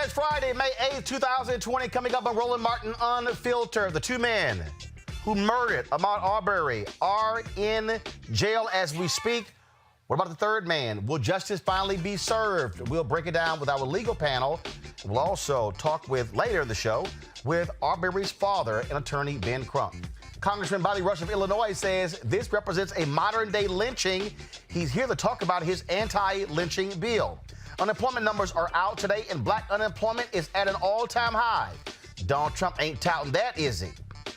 it's Friday, May 8th, 2020. Coming up on Roland Martin Unfiltered. The two men who murdered Ahmaud Arbery are in jail as we speak. What about the third man? Will justice finally be served? We'll break it down with our legal panel. We'll also talk with, later in the show, with Arbery's father and attorney Ben Crump. Congressman Bobby Rush of Illinois says this represents a modern-day lynching. He's here to talk about his anti-lynching bill. Unemployment numbers are out today, and black unemployment is at an all-time high. Donald Trump ain't touting that, is he?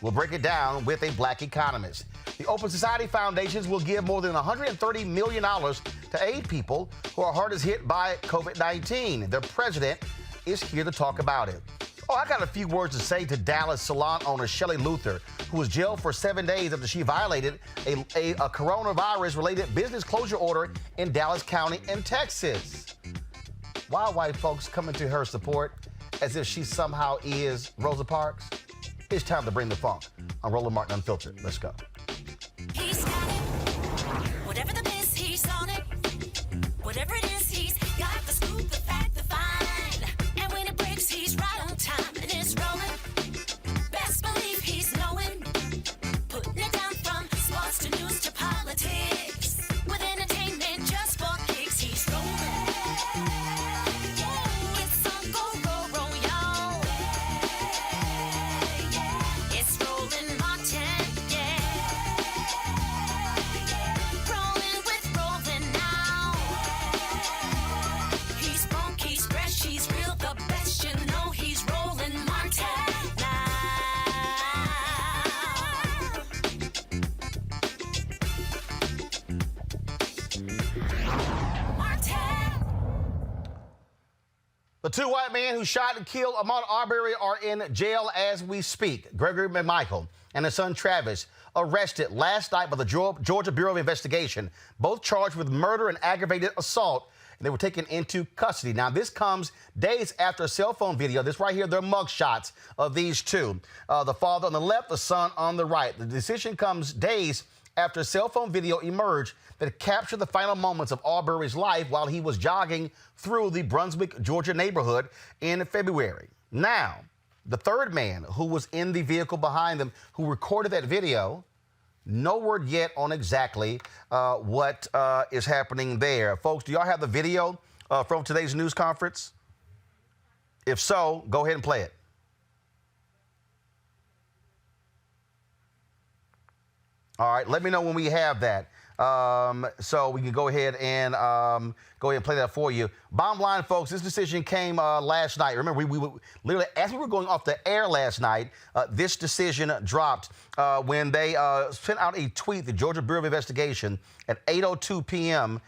We'll break it down with a black economist. The Open Society Foundations will give more than $130 million to aid people who are hardest hit by COVID-19. Their president is here to talk about it. Oh, I got a few words to say to Dallas salon owner Shelley Luther, who was jailed for 7 days after she violated a coronavirus-related business closure order in Dallas County in Texas. Why white folks coming to her support as if she somehow is Rosa Parks? It's time to bring the funk on Roland Martin Unfiltered. Let's go. He's got it. Whatever the biz, he's on it. Whatever it is, he's got the scoop, the fact, the find. And when it breaks, he's right on time and it's rolling. Best believe he's knowing. Putting it down from sports to news to politics. With entertainment just for kicks, he's rolling. It's on go, roll, y'all. It's Roland Martin, rolling with Roland now. He's funky, he's fresh, he's real, the best, you know he's Roland Martin now. Martin. The two white men who shot and killed Ahmaud Arbery are in jail as we speak. Gregory McMichael and his son Travis arrested last night by the Georgia Bureau of Investigation, both charged with murder and aggravated assault, and they were taken into custody. Now, this comes days after a cell phone video. This right here, they're mug shots of these two. The father on the left, the son on the right. The decision comes days after a cell phone video emerged that captured the final moments of Arbery's life while he was jogging through the Brunswick, Georgia neighborhood in February. Now, the third man who was in the vehicle behind them, who recorded that video, no word yet on exactly what is happening there. Folks, do y'all have the video from today's news conference? If so, go ahead and play it. All right, let me know when we have that. So we can go ahead and play that for you. Bottom line, folks, this decision came last night. Remember, we literally, as we were going off the air last night, this decision dropped when they sent out a tweet, the Georgia Bureau of Investigation, at 8:02 p.m.,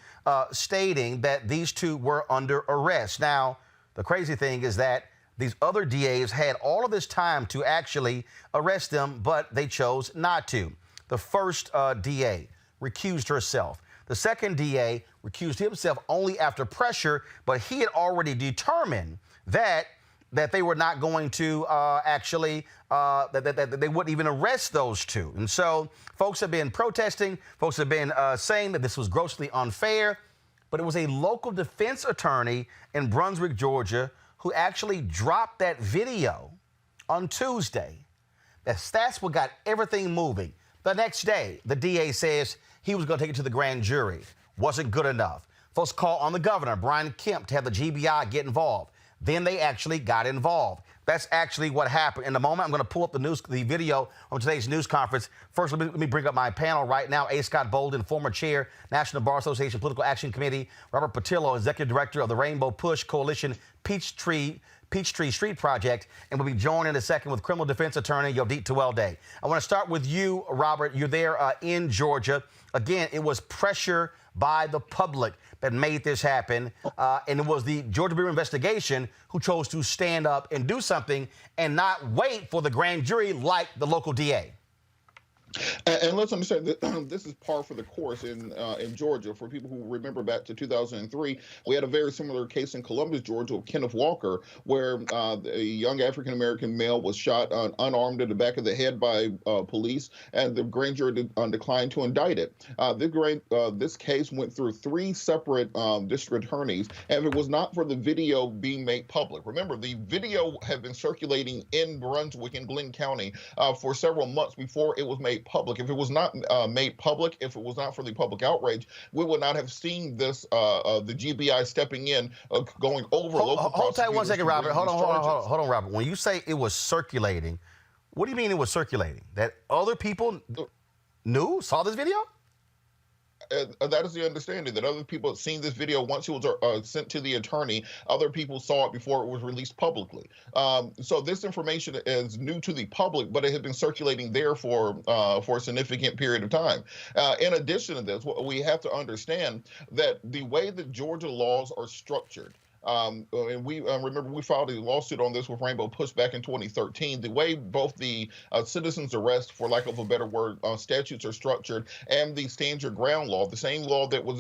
stating that these two were under arrest. Now, the crazy thing is that these other DAs had all of this time to actually arrest them, but they chose not to. The first DA recused herself. The second DA recused himself only after pressure, but he had already determined that they were not going to that they wouldn't even arrest those two. And so folks have been protesting. Folks have been saying that this was grossly unfair. But it was a local defense attorney in Brunswick, Georgia, who actually dropped that video on Tuesday. That's what got everything moving. The next day, the DA says he was going to take it to the grand jury. Wasn't good enough. Folks called on the governor, Brian Kemp, to have the GBI get involved. Then they actually got involved. That's actually what happened. In a moment, I'm going to pull up the video from today's news conference. First, let me bring up my panel right now. A. Scott Bolden, former chair, National Bar Association Political Action Committee. Robert Patillo, executive director of the Rainbow Push Coalition Peachtree Street Project, and we'll be joined in a second with criminal defense attorney Yodit Tewelde. I want to start with you, Robert. You're there in Georgia. Again, it was pressure by the public that made this happen, and it was the Georgia Bureau of Investigation who chose to stand up and do something and not wait for the grand jury like the local DA. And let's understand that this is par for the course in Georgia. For people who remember back to 2003, we had a very similar case in Columbus, Georgia, of Kenneth Walker, where a young African-American male was shot unarmed in the back of the head by police, and the grand jury declined to indict it. This case went through 3 separate district attorneys, and if it was not for the video being made public. Remember, the video had been circulating in Brunswick in Glenn County for several months before it was made public. If it was not made public, if it was not for the public outrage, we would not have seen this, the GBI stepping in, going over local prosecutors. Hold tight 1 second, Robert. Hold on, Robert. When you say it was circulating, what do you mean it was circulating? That other people saw this video? That is the understanding, that other people had seen this video once it was sent to the attorney. Other people saw it before it was released publicly. So this information is new to the public, but it had been circulating there for a significant period of time. In addition to this, we have to understand that the way that Georgia laws are structured, and we remember we filed a lawsuit on this with Rainbow Push back in 2013. The way both the citizens arrest, for lack of a better word, statutes are structured, and the stand your ground law, the same law that was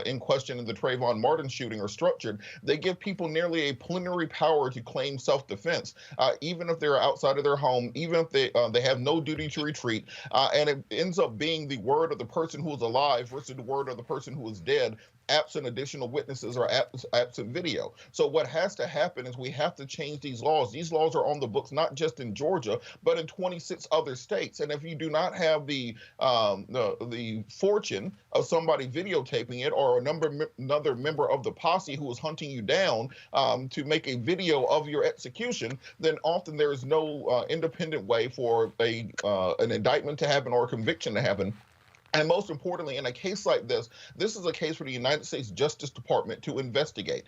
in question in the Trayvon Martin shooting, are structured. They give people nearly a plenary power to claim self-defense, even if they're outside of their home, even if they have no duty to retreat, and it ends up being the word of the person who is alive versus the word of the person who is dead, absent additional witnesses or absent video. So what has to happen is we have to change these laws. These laws are on the books not just in Georgia, but in 26 other states. And if you do not have the fortune of somebody videotaping it, or another member of the posse who is hunting you down to make a video of your execution, then often there is no independent way for an indictment to happen or a conviction to happen. And most importantly, in a case like this is a case for the United States Justice Department to investigate.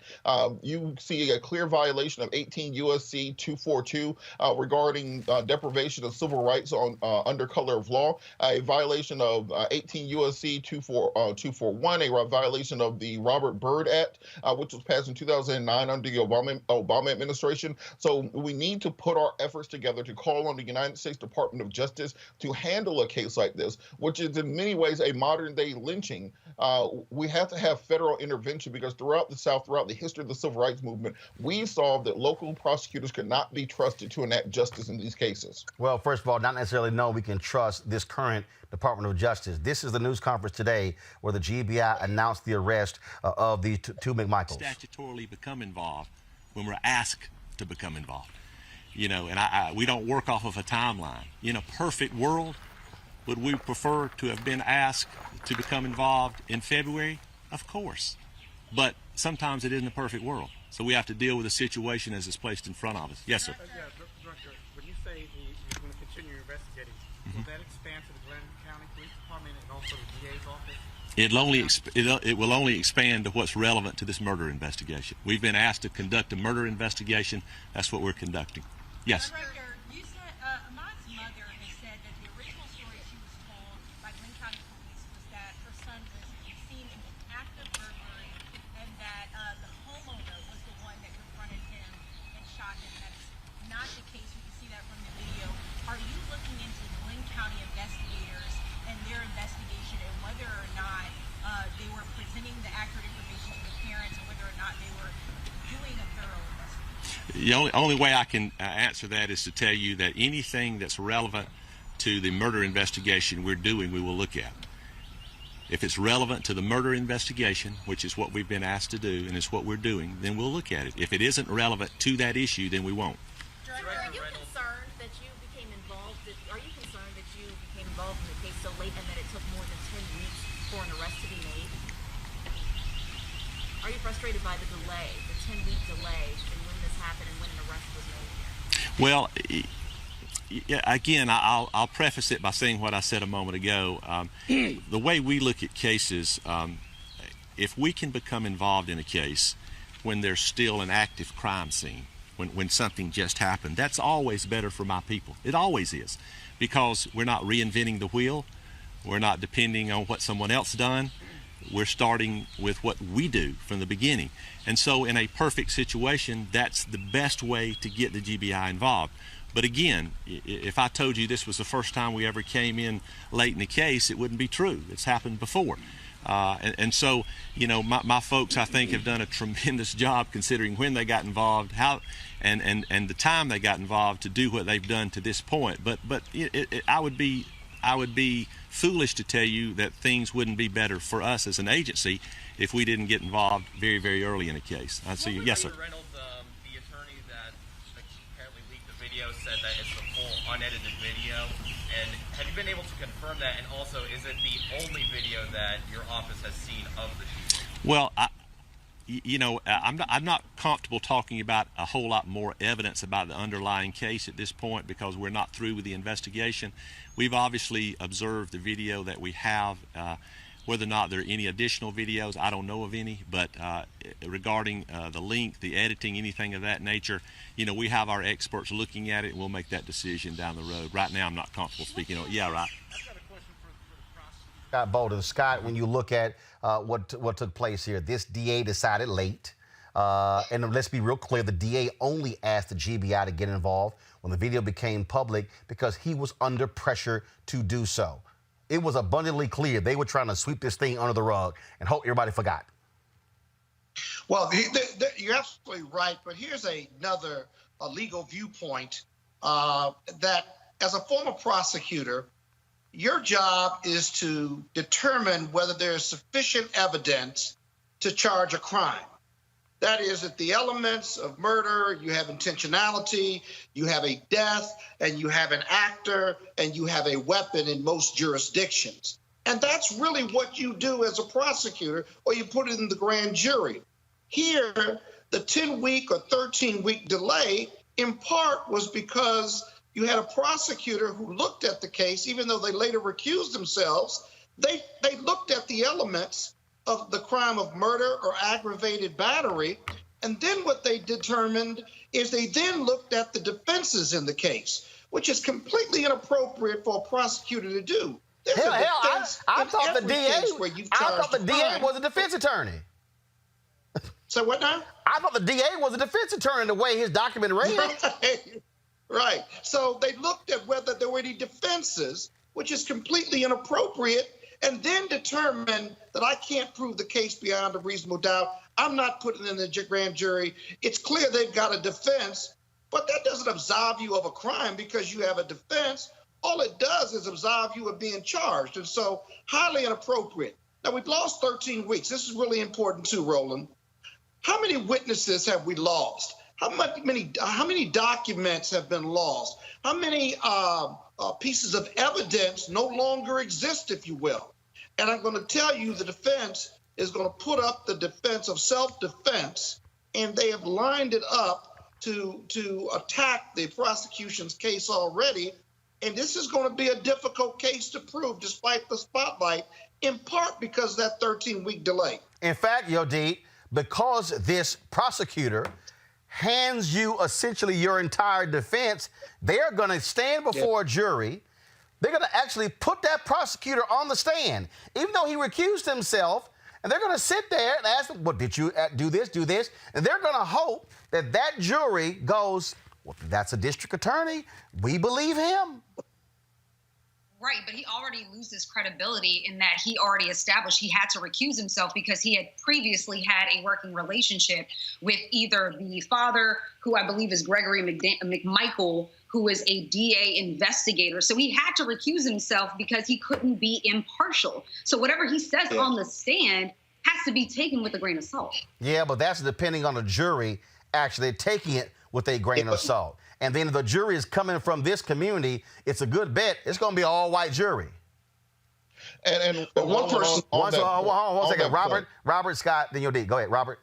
You see a clear violation of 18 U.S.C. 242 regarding deprivation of civil rights under color of law, a violation of 18 U.S.C. 241, a violation of the Robert Byrd Act, which was passed in 2009 under the Obama administration. So we need to put our efforts together to call on the United States Department of Justice to handle a case like this, which is in many ways a modern day lynching. We have to have federal intervention, because throughout the South, throughout the history of the civil rights movement, we saw that local prosecutors could not be trusted to enact justice in these cases. Well, first of all, not necessarily we can trust this current Department of Justice. This is the news conference today where the GBI announced the arrest of the two McMichaels. Statutorily become involved when we're asked to become involved. And we don't work off of a timeline. In a perfect world, would we prefer to have been asked to become involved in February? Of course. But sometimes it isn't a perfect world. So we have to deal with the situation as it's placed in front of us. Yes, sir. Director, when you say you're going to continue investigating, will that expand to the Glenn County Police Department and also the DA's office? It will only expand to what's relevant to this murder investigation. We've been asked to conduct a murder investigation. That's what we're conducting. Yes. Director, you said Ahmaud's mother has said that the original story she was told by Glenn County Police was that her son was seen in an act of burglary, and that the homeowner was the one that confronted him and shot him. That's not the case. You can see that from the video. Are you looking into Glenn County investigators and their investigation, and whether or not they were presenting the accurate information to the parents, and whether or not they were doing a thorough investigation? The only way I can answer that is to tell you that anything that's relevant to the murder investigation we're doing, we will look at. If it's relevant to the murder investigation, which is what we've been asked to do, and it's what we're doing, then we'll look at it. If it isn't relevant to that issue, then we won't. Director, are you concerned that you became involved? Are you concerned that you became involved in the case so late and that it took more than 10 weeks for an arrest to be made? Are you frustrated by the delay, the 10-week delay in when this happened and when an arrest was made? Well, again, I'll preface it by saying what I said a moment ago. The way we look at cases, if we can become involved in a case when there's still an active crime scene, when something just happened, that's always better for my people. It always is, because we're not reinventing the wheel. We're not depending on what someone else done. We're starting with what we do from the beginning. And so in a perfect situation, that's the best way to get the GBI involved. But again, if I told you this was the first time we ever came in late in the case, it wouldn't be true. It's happened before. And so, you know, my folks, I think, have done a tremendous job considering when they got involved, how, and the time they got involved to do what they've done to this point. But I would be foolish to tell you that things wouldn't be better for us as an agency if we didn't get involved very, very early in a case. I see you. Yes, sir. Reynolds, the attorney that apparently leaked the video, said that it's the full unedited video. And have you been able to confirm that? And also, is it the only video that your office has seen of the shooting? Well, I'm not comfortable talking about a whole lot more evidence about the underlying case at this point because we're not through with the investigation. We've obviously observed the video that we have. Whether or not there are any additional videos, I don't know of any, but regarding the link, the editing, anything of that nature, you know, we have our experts looking at it, and we'll make that decision down the road. Right now, I'm not comfortable speaking on it. Yeah, right. I've got a question for the prosecutor. Scott Bolden. Scott, when you look at what took place here, this DA decided late. And let's be real clear, the DA only asked the GBI to get involved when the video became public because he was under pressure to do so. It was abundantly clear they were trying to sweep this thing under the rug and hope everybody forgot. Well, you're absolutely right, but here's another legal viewpoint that as a former prosecutor, your job is to determine whether there is sufficient evidence to charge a crime. That is, that the elements of murder, you have intentionality, you have a death, and you have an actor, and you have a weapon in most jurisdictions. And that's really what you do as a prosecutor, or you put it in the grand jury. Here, the 10-week or 13-week delay, in part, was because you had a prosecutor who looked at the case, even though they later recused themselves, they looked at the elements of the crime of murder or aggravated battery. And then what they determined is they then looked at the defenses in the case, which is completely inappropriate for a prosecutor to do. I thought the DA was a defense attorney. So what now? I thought the DA was a defense attorney the way his document read. Right. So they looked at whether there were any defenses, which is completely inappropriate, and then determined that I can't prove the case beyond a reasonable doubt. I'm not putting it in the grand jury. It's clear they've got a defense, but that doesn't absolve you of a crime because you have a defense. All it does is absolve you of being charged, and so highly inappropriate. Now, we've lost 13 weeks. This is really important too, Roland. How many witnesses have we lost? How many documents have been lost? How many pieces of evidence no longer exist, if you will? And I'm going to tell you the defense is going to put up the defense of self-defense, and they have lined it up to attack the prosecution's case already. And this is going to be a difficult case to prove, despite the spotlight, in part because of that 13-week delay. In fact, Yodit, because this prosecutor hands you essentially your entire defense, they're going to stand before a jury. They're going to actually put that prosecutor on the stand, even though he recused himself, and they're going to sit there and ask him, well, did you do this, do this? And they're going to hope that that jury goes, well, that's a district attorney. We believe him. Right, but he already loses credibility in that he already established he had to recuse himself because he had previously had a working relationship with either the father, who I believe is Gregory McMichael, who is a DA investigator. So he had to recuse himself because he couldn't be impartial. So whatever he says on the stand has to be taken with a grain of salt. Yeah, but that's depending on the jury actually taking it with a grain of salt. And then if the jury is coming from this community, it's a good bet it's going to be an all-white jury. And one person one second. Robert Scott, then Yodit. Go ahead, Robert.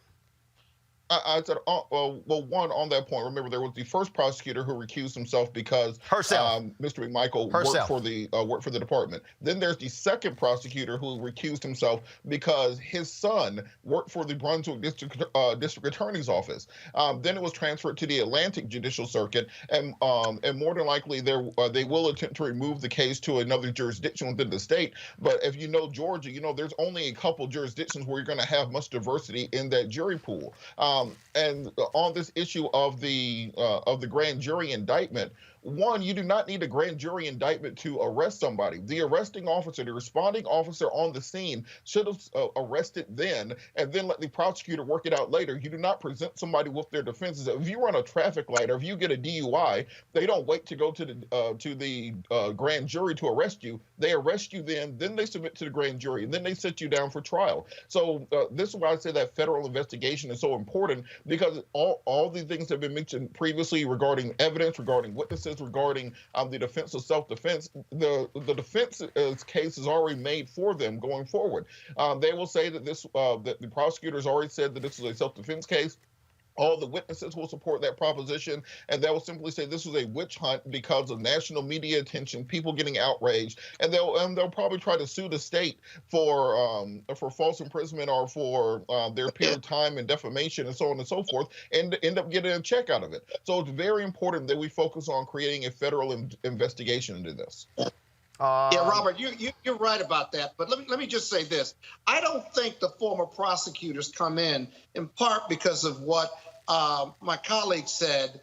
I said, one, on that point, remember there was the first prosecutor who recused himself because Mr. McMichael worked for the department. Then there's the second prosecutor who recused himself because his son worked for the Brunswick District Attorney's Office. Then it was transferred to the Atlantic Judicial Circuit, and more than likely they will attempt to remove the case to another jurisdiction within the state. But if you know Georgia, you know there's only a couple jurisdictions where you're going to have much diversity in that jury pool. And on this issue of the grand jury indictment, one, you do not need a grand jury indictment to arrest somebody. The arresting officer, the responding officer on the scene should have arrested then, and then let the prosecutor work it out later. You do not present somebody with their defenses. If you run a traffic light or if you get a DUI, they don't wait to go to the grand jury to arrest you. They arrest you then they submit to the grand jury, and then they sit you down for trial. So this is why I say that federal investigation is so important, because all the things that have been mentioned previously regarding evidence, regarding witnesses, regarding the defense of self-defense, the defense case is already made for them going forward. They will say that that the prosecutors already said that this is a self-defense case. All the witnesses will support that proposition, and they will simply say this was a witch hunt because of national media attention, people getting outraged, and they'll probably try to sue the state for false imprisonment or for their period of time and defamation and so on and so forth, and end up getting a check out of it. So it's very important that we focus on creating a federal investigation into this. Yeah, Robert, you're right about that. But let me just say this. I don't think the former prosecutors come in part because of what my colleague said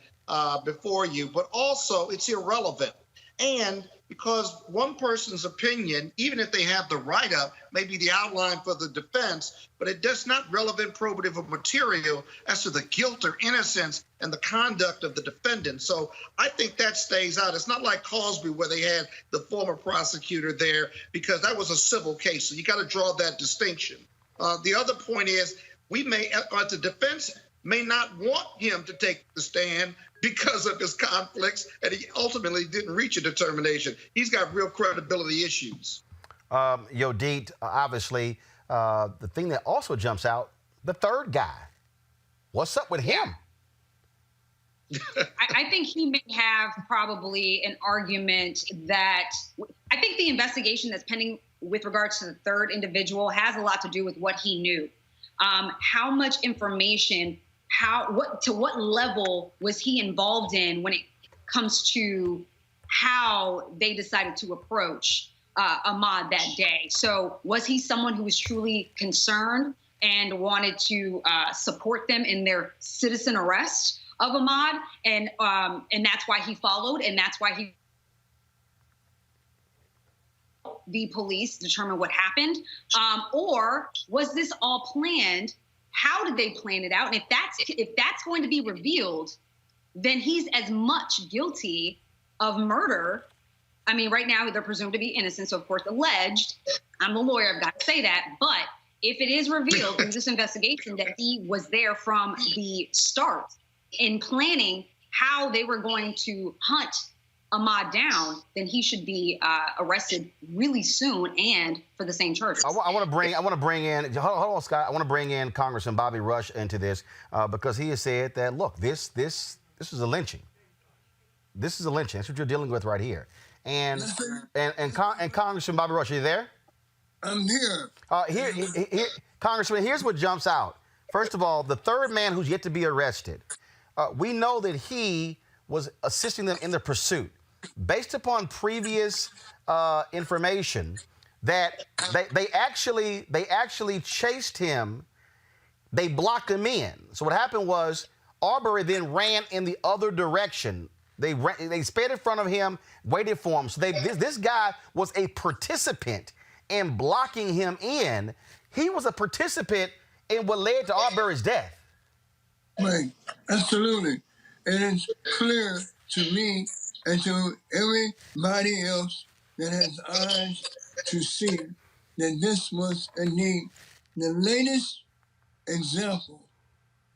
before you, but also it's irrelevant. And because one person's opinion, even if they have the write-up, may be the outline for the defense, but it does not relevant probative of material as to the guilt or innocence and the conduct of the defendant. So I think that stays out. It's not like Cosby where they had the former prosecutor there, because that was a civil case. So you got to draw that distinction. The other point is the defense may not want him to take the stand because of his conflicts, and he ultimately didn't reach a determination. He's got real credibility issues. Deet, obviously, the thing that also jumps out, the third guy. What's up with him? I think he may have probably an argument that I think the investigation that's pending with regards to the third individual has a lot to do with what he knew. How much information, to what level was he involved in when it comes to how they decided to approach Ahmaud that day? So was he someone who was truly concerned and wanted to support them in their citizen arrest of Ahmaud, and that's why he followed, and that's why the police determined what happened, or was this all planned? How did they plan it out? And if that's going to be revealed, then he's as much guilty of murder. I mean, right now they're presumed to be innocent, so of course alleged. I'm the lawyer, I've got to say that. But if it is revealed through this investigation that he was there from the start in planning how they were going to hunt Ahmaud down, then he should be arrested really soon and for the same charges. I want to bring in, hold on, Scott. I want to bring in Congressman Bobby Rush into this because he has said that, look, this is a lynching. This is a lynching. That's what you're dealing with right here. And Congressman Bobby Rush, are you there? I'm here. Here, Congressman, here's what jumps out. First of all, the third man who's yet to be arrested, we know that he was assisting them in the pursuit. Based upon previous information, that they actually chased him. They blocked him in. So what happened was Arbery then ran in the other direction. They sped in front of him, waited for him. So this guy was a participant in blocking him in. He was a participant in what led to Arbery's death. Right, absolutely. And it's clear to me and to everybody else that has eyes to see that this was indeed the latest example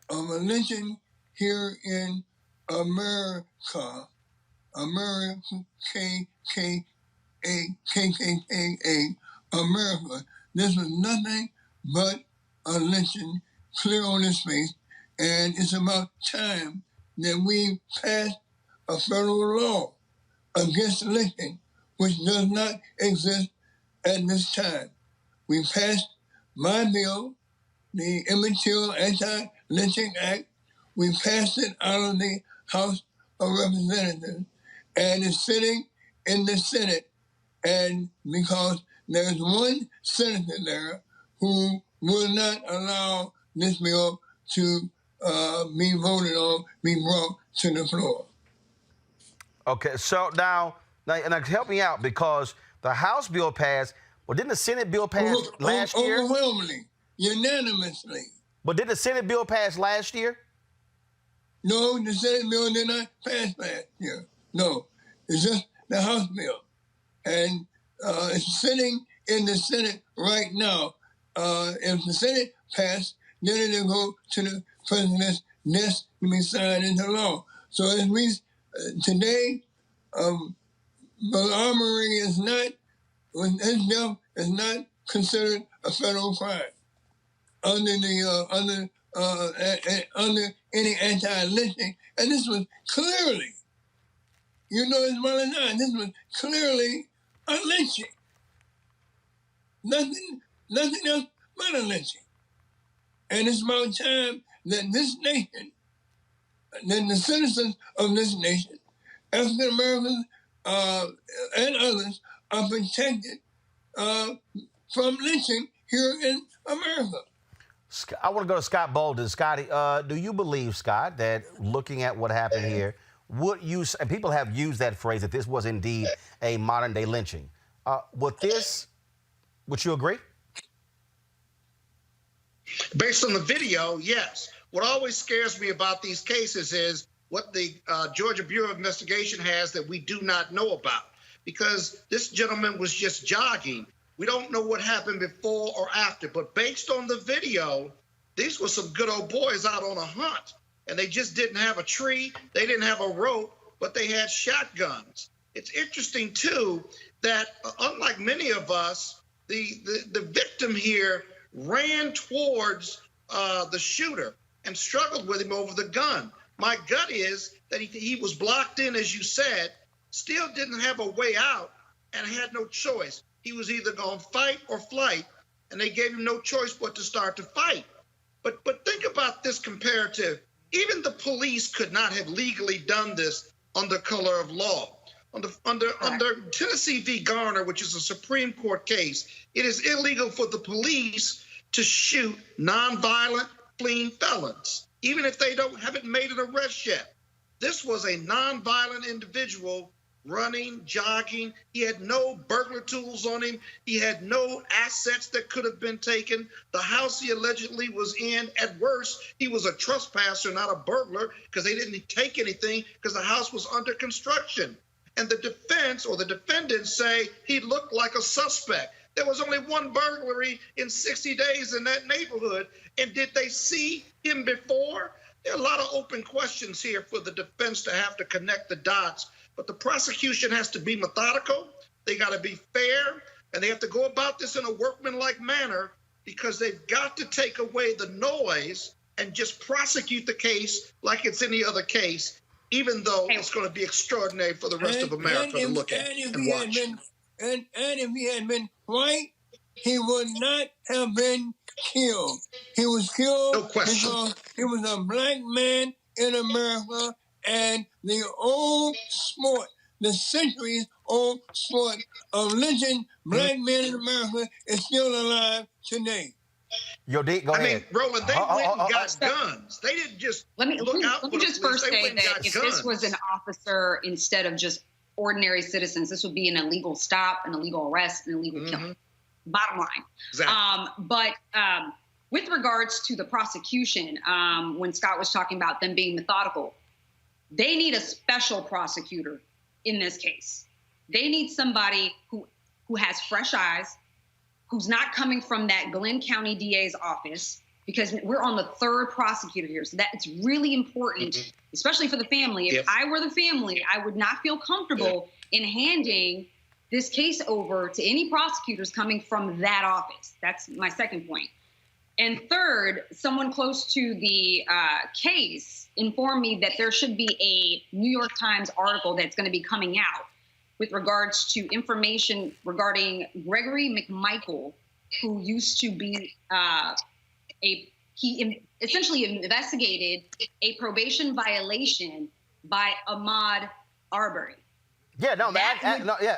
of a lynching here in America, KKKA, America. This was nothing but a lynching clear on its face, and it's about time that we pass a federal law against lynching, which does not exist at this time. We passed my bill, the Immaterial Anti-Lynching Act. We passed it out of the House of Representatives, and it's sitting in the Senate. And because there's one senator there who will not allow this bill to be voted on, be brought to the floor. Okay, so now help me out, because the House bill passed. Well, didn't the Senate bill pass last year? Overwhelmingly, unanimously. But did the Senate bill pass last year? No, the Senate bill did not pass last year. No, it's just the House bill. And it's sitting in the Senate right now. If the Senate passed, then it'll go to the president's desk to be signed into law. So as we today, Arbery is not, his death is not considered a federal crime under any anti-lynching. And this was clearly, you know as well as I, this was clearly a lynching. Nothing else but a lynching. And it's about time that this nation, that the citizens of this nation, African Americans and others, are protected from lynching here in America. I want to go to Scott Bolden. Scotty, do you believe, Scott, that looking at what happened here, would you, and people have used that phrase, that this was indeed a modern-day lynching. Would you agree? Based on the video, yes. What always scares me about these cases is what the Georgia Bureau of Investigation has that we do not know about, because this gentleman was just jogging. We don't know what happened before or after, but based on the video, these were some good old boys out on a hunt, and they just didn't have a tree, they didn't have a rope, but they had shotguns. It's interesting, too, that unlike many of us, the victim here ran towards the shooter and struggled with him over the gun. My gut is that he was blocked in, as you said, still didn't have a way out, and had no choice. He was either going to fight or flight, and they gave him no choice but to start to fight. But think about this comparative. Even the police could not have legally done this under color of law. Under Tennessee v. Garner, which is a Supreme Court case, it is illegal for the police to shoot nonviolent fleeing felons, even if they haven't made an arrest yet. This was a nonviolent individual running, jogging. He had no burglar tools on him. He had no assets that could have been taken. The house he allegedly was in, at worst, he was a trespasser, not a burglar, because they didn't take anything because the house was under construction. And the defense or the defendants say he looked like a suspect. There was only one burglary in 60 days in that neighborhood. And did they see him before? There are a lot of open questions here for the defense to have to connect the dots. But the prosecution has to be methodical. They got to be fair. And they have to go about this in a workmanlike manner, because they've got to take away the noise and just prosecute the case like it's any other case, even though it's going to be extraordinary for the rest of America to look at and watch. And if he had been white, he would not have been killed. He was killed because he was a black man in America, and the old sport, the centuries-old sport of lynching black men in America is still alive today. Yo, D, go ahead. I mean, Roland, they went and got guns. They didn't just Let me just first say that if guns. this was an officer instead of just ordinary citizens, this would be an illegal stop, an illegal arrest, an illegal killing. Bottom line. Exactly. But with regards to the prosecution, when Scott was talking about them being methodical, they need a special prosecutor in this case. They need somebody who has fresh eyes, who's not coming from that Glenn County DA's office, because we're on the third prosecutor here. So that it's really important, especially for the family. If I were the family, I would not feel comfortable in handing this case over to any prosecutors coming from that office. That's my second point. And third, someone close to the case informed me that there should be a New York Times article that's going to be coming out with regards to information regarding Gregory McMichael, who used to be he essentially investigated a probation violation by Ahmaud Arbery. Yeah,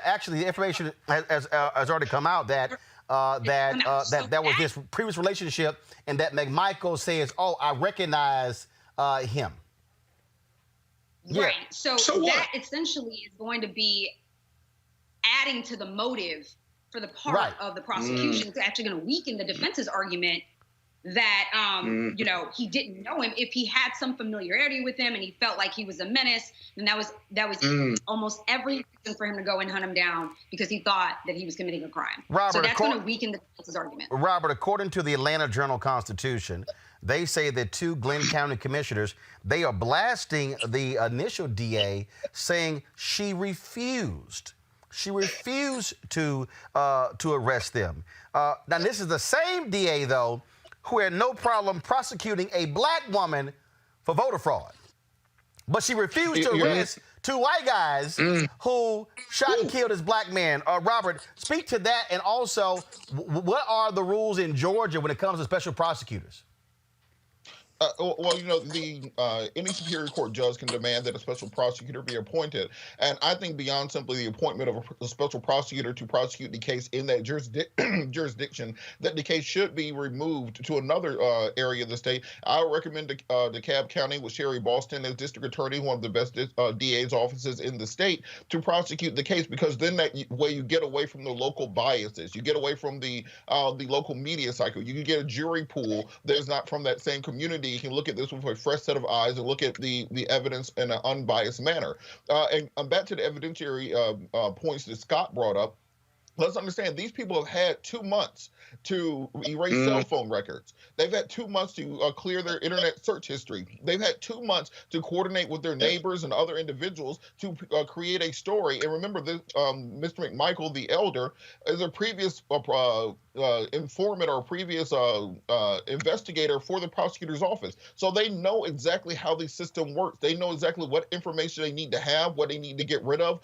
actually, the information has already come out that that was this previous relationship, and that McMichael says, "Oh, I recognize him." Right. So So what? that essentially is going to be adding to the motive for the part Right. of the prosecution. It's actually going to weaken the defense's argument that you know, he didn't know him. If he had some familiarity with him and he felt like he was a menace, then that was almost every reason for him to go and hunt him down, because he thought that he was committing a crime. Robert, so that's going to weaken the defense's argument. Robert, according to the Atlanta Journal-Constitution, they say that two Glenn County commissioners, they are blasting the initial DA, saying she refused. She refused to arrest them. Now, this is the same DA, though, who had no problem prosecuting a black woman for voter fraud. But she refused to arrest two white guys who shot and killed this black man. Robert, speak to that, and also, what are the rules in Georgia when it comes to special prosecutors? Well, you know, any Superior Court judge can demand that a special prosecutor be appointed. And I think beyond simply the appointment of a special prosecutor to prosecute the case in that jurisdiction, that the case should be removed to another area of the state. I would recommend DeKalb County with Sherry Boston as district attorney, one of the best DA's offices in the state, to prosecute the case, because then that way you get away from the local biases. You get away from the local media cycle. You can get a jury pool that's not from that same community. You can look at this with a fresh set of eyes and look at the evidence in an unbiased manner. And back to the evidentiary points that Scott brought up. Let's understand, these people have had 2 months to erase cell phone records. They've had 2 months to clear their internet search history. They've had 2 months to coordinate with their neighbors and other individuals to create a story. And remember, this Mr. McMichael, the elder, is a previous informant or a previous investigator for the prosecutor's office. So they know exactly how the system works. They know exactly what information they need to have, what they need to get rid of,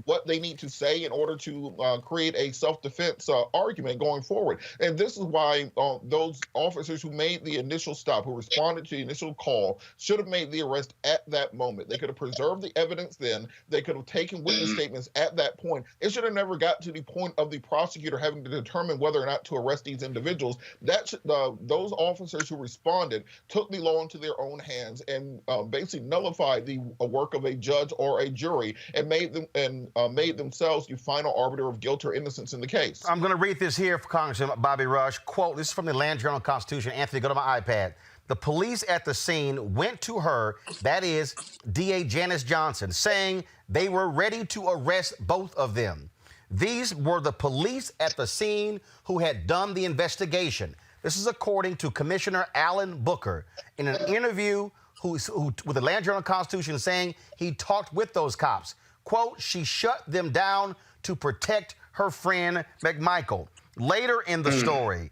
what they need to say in order to create a self-defense argument going forward. And this is why those officers who made the initial stop, who responded to the initial call, should have made the arrest at that moment. They could have preserved the evidence then. They could have taken witness statements at that point. It should have never got to the point of the prosecutor having to determine whether or not to arrest these individuals. Those officers who responded took the law into their own hands and basically nullified the work of a judge or a jury and made themselves the final arbiter of guilt or innocence in the case. I'm going to read this here for Congressman Bobby Rush. Quote, this is from the Atlanta Journal-Constitution. Anthony, go to my iPad. The police at the scene went to her, that is DA Janice Johnson, saying they were ready to arrest both of them. These were the police at the scene who had done the investigation. This is according to Commissioner Alan Booker in an interview with the Atlanta Journal-Constitution, saying he talked with those cops. Quote, she shut them down to protect her friend McMichael. Later in the story,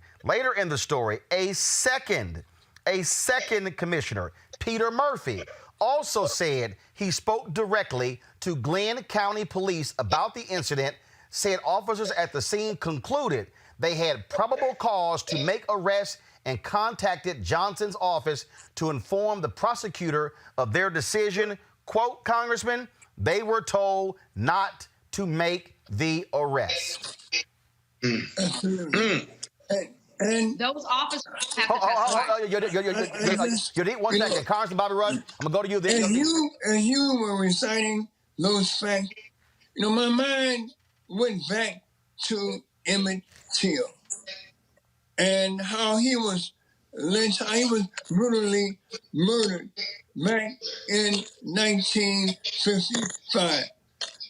a second commissioner, Peter Murphy, also said he spoke directly to Glenn County Police about the incident, said officers at the scene concluded they had probable cause to make arrests and contacted Johnson's office to inform the prosecutor of their decision. Quote, Congressman, they were told not to make the arrest. And those officers have to testify. One second. Congressman Bobby Rush, I'm going to go to you then. As you were reciting those facts, you know, my mind went back to Emmett Till and how he was lynched, how he was brutally murdered back in 1955.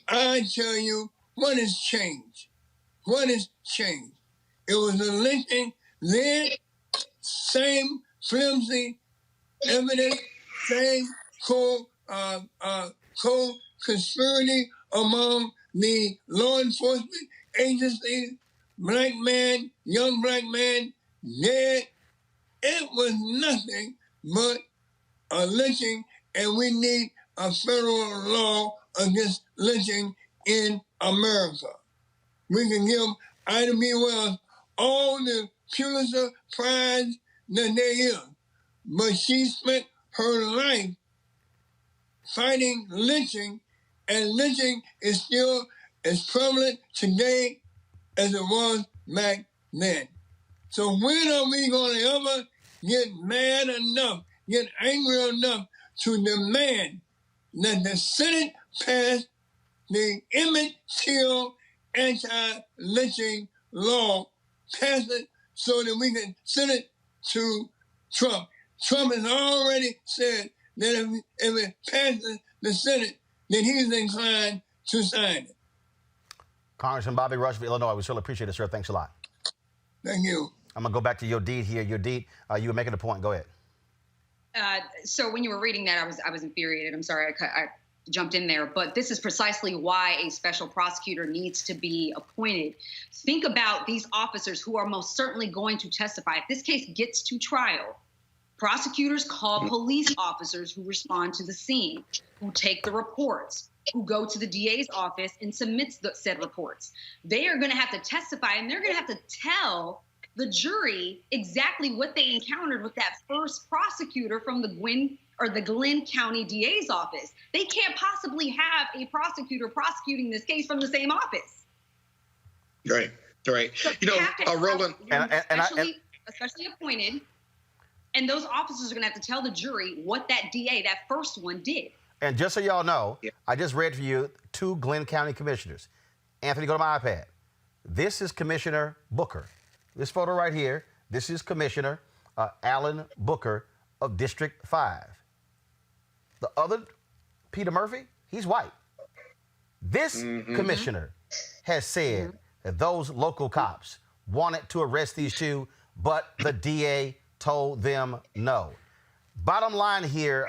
I tell you, what has changed? What has changed? It was the lynching then, same flimsy evidence, same co-conspiracy among the law enforcement agencies, black man, young black man, dead. It was nothing but a lynching, and we need a federal law against lynching in America. We can give Ida B. Wells all the Pulitzer Prize that there is, but she spent her life fighting lynching, and lynching is still as prevalent today as it was back then. So when are we going to ever get mad enough, get angry enough to demand that the Senate pass the Emmett Till anti-lynching law, pass it so that we can send it to Trump. Trump has already said that if it passes the Senate, then he's inclined to sign it. Congressman Bobby Rush of Illinois, we certainly appreciate it, sir. Thanks a lot. Thank you. I'm going to go back to Yodit here. Yodit, you were making a point. Go ahead. So when you were reading that, I was infuriated. I'm sorry I jumped in there. But this is precisely why a special prosecutor needs to be appointed. Think about these officers who are most certainly going to testify. If this case gets to trial, prosecutors call police officers who respond to the scene, who take the reports, who go to the DA's office and submits said reports. They are going to have to testify, and they're going to have to tell the jury exactly what they encountered with that first prosecutor from the Glenn County DA's office. They can't possibly have a prosecutor prosecuting this case from the same office. Right. So you know, Roland, especially appointed, and those officers are going to have to tell the jury what that DA, that first one, did. And just so y'all know, I just read for you 2 Glenn County commissioners. Anthony, go to my iPad. This is Commissioner Booker. This photo right here, this is Commissioner Alan Booker of District 5. The other, Peter Murphy, he's white. This commissioner has said that those local cops wanted to arrest these 2, but the DA told them no. Bottom line here,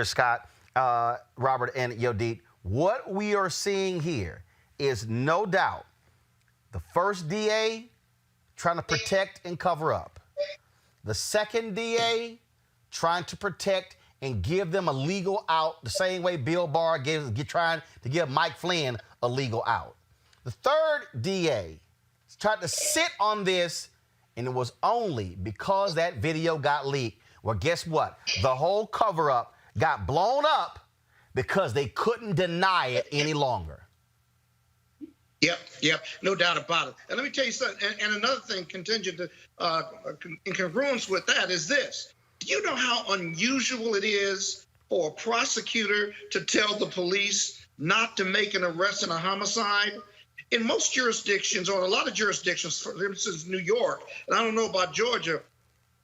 Scott, Robert, and Yodit, what we are seeing here is no doubt the first DA trying to protect and cover up. The second DA trying to protect and give them a legal out the same way Bill Barr trying to give Mike Flynn a legal out. The third DA tried to sit on this, and it was only because that video got leaked. Well, guess what? The whole cover-up got blown up because they couldn't deny it any longer. Yep, no doubt about it. And let me tell you something, and another thing contingent to, in congruence with that is this. Do you know how unusual it is for a prosecutor to tell the police not to make an arrest in a homicide? In most jurisdictions, or a lot of jurisdictions, for instance, New York, and I don't know about Georgia,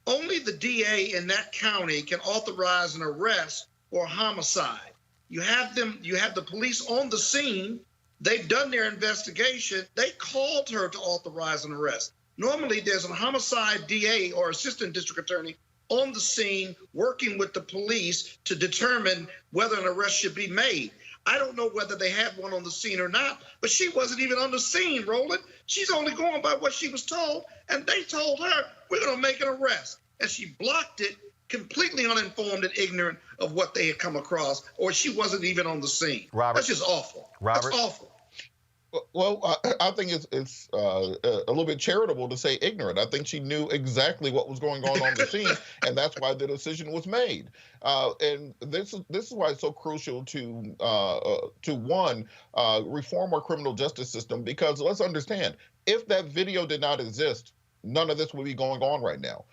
only the DA in that county can authorize an arrest for a homicide. You have the police on the scene. They've done their investigation. They called her to authorize an arrest. Normally, there's a homicide DA or assistant district attorney on the scene working with the police to determine whether an arrest should be made. I don't know whether they had one on the scene or not, but she wasn't even on the scene, Roland. She's only going by what she was told, and they told her, we're going to make an arrest. And she blocked it, completely uninformed and ignorant of what they had come across, or she wasn't even on the scene. Robert, that's just awful. Robert, that's awful. Well, I think it's a little bit charitable to say ignorant. I think she knew exactly what was going on the scene, and that's why the decision was made. And this is why it's so crucial to reform our criminal justice system, because let's understand, if that video did not exist, none of this would be going on right now.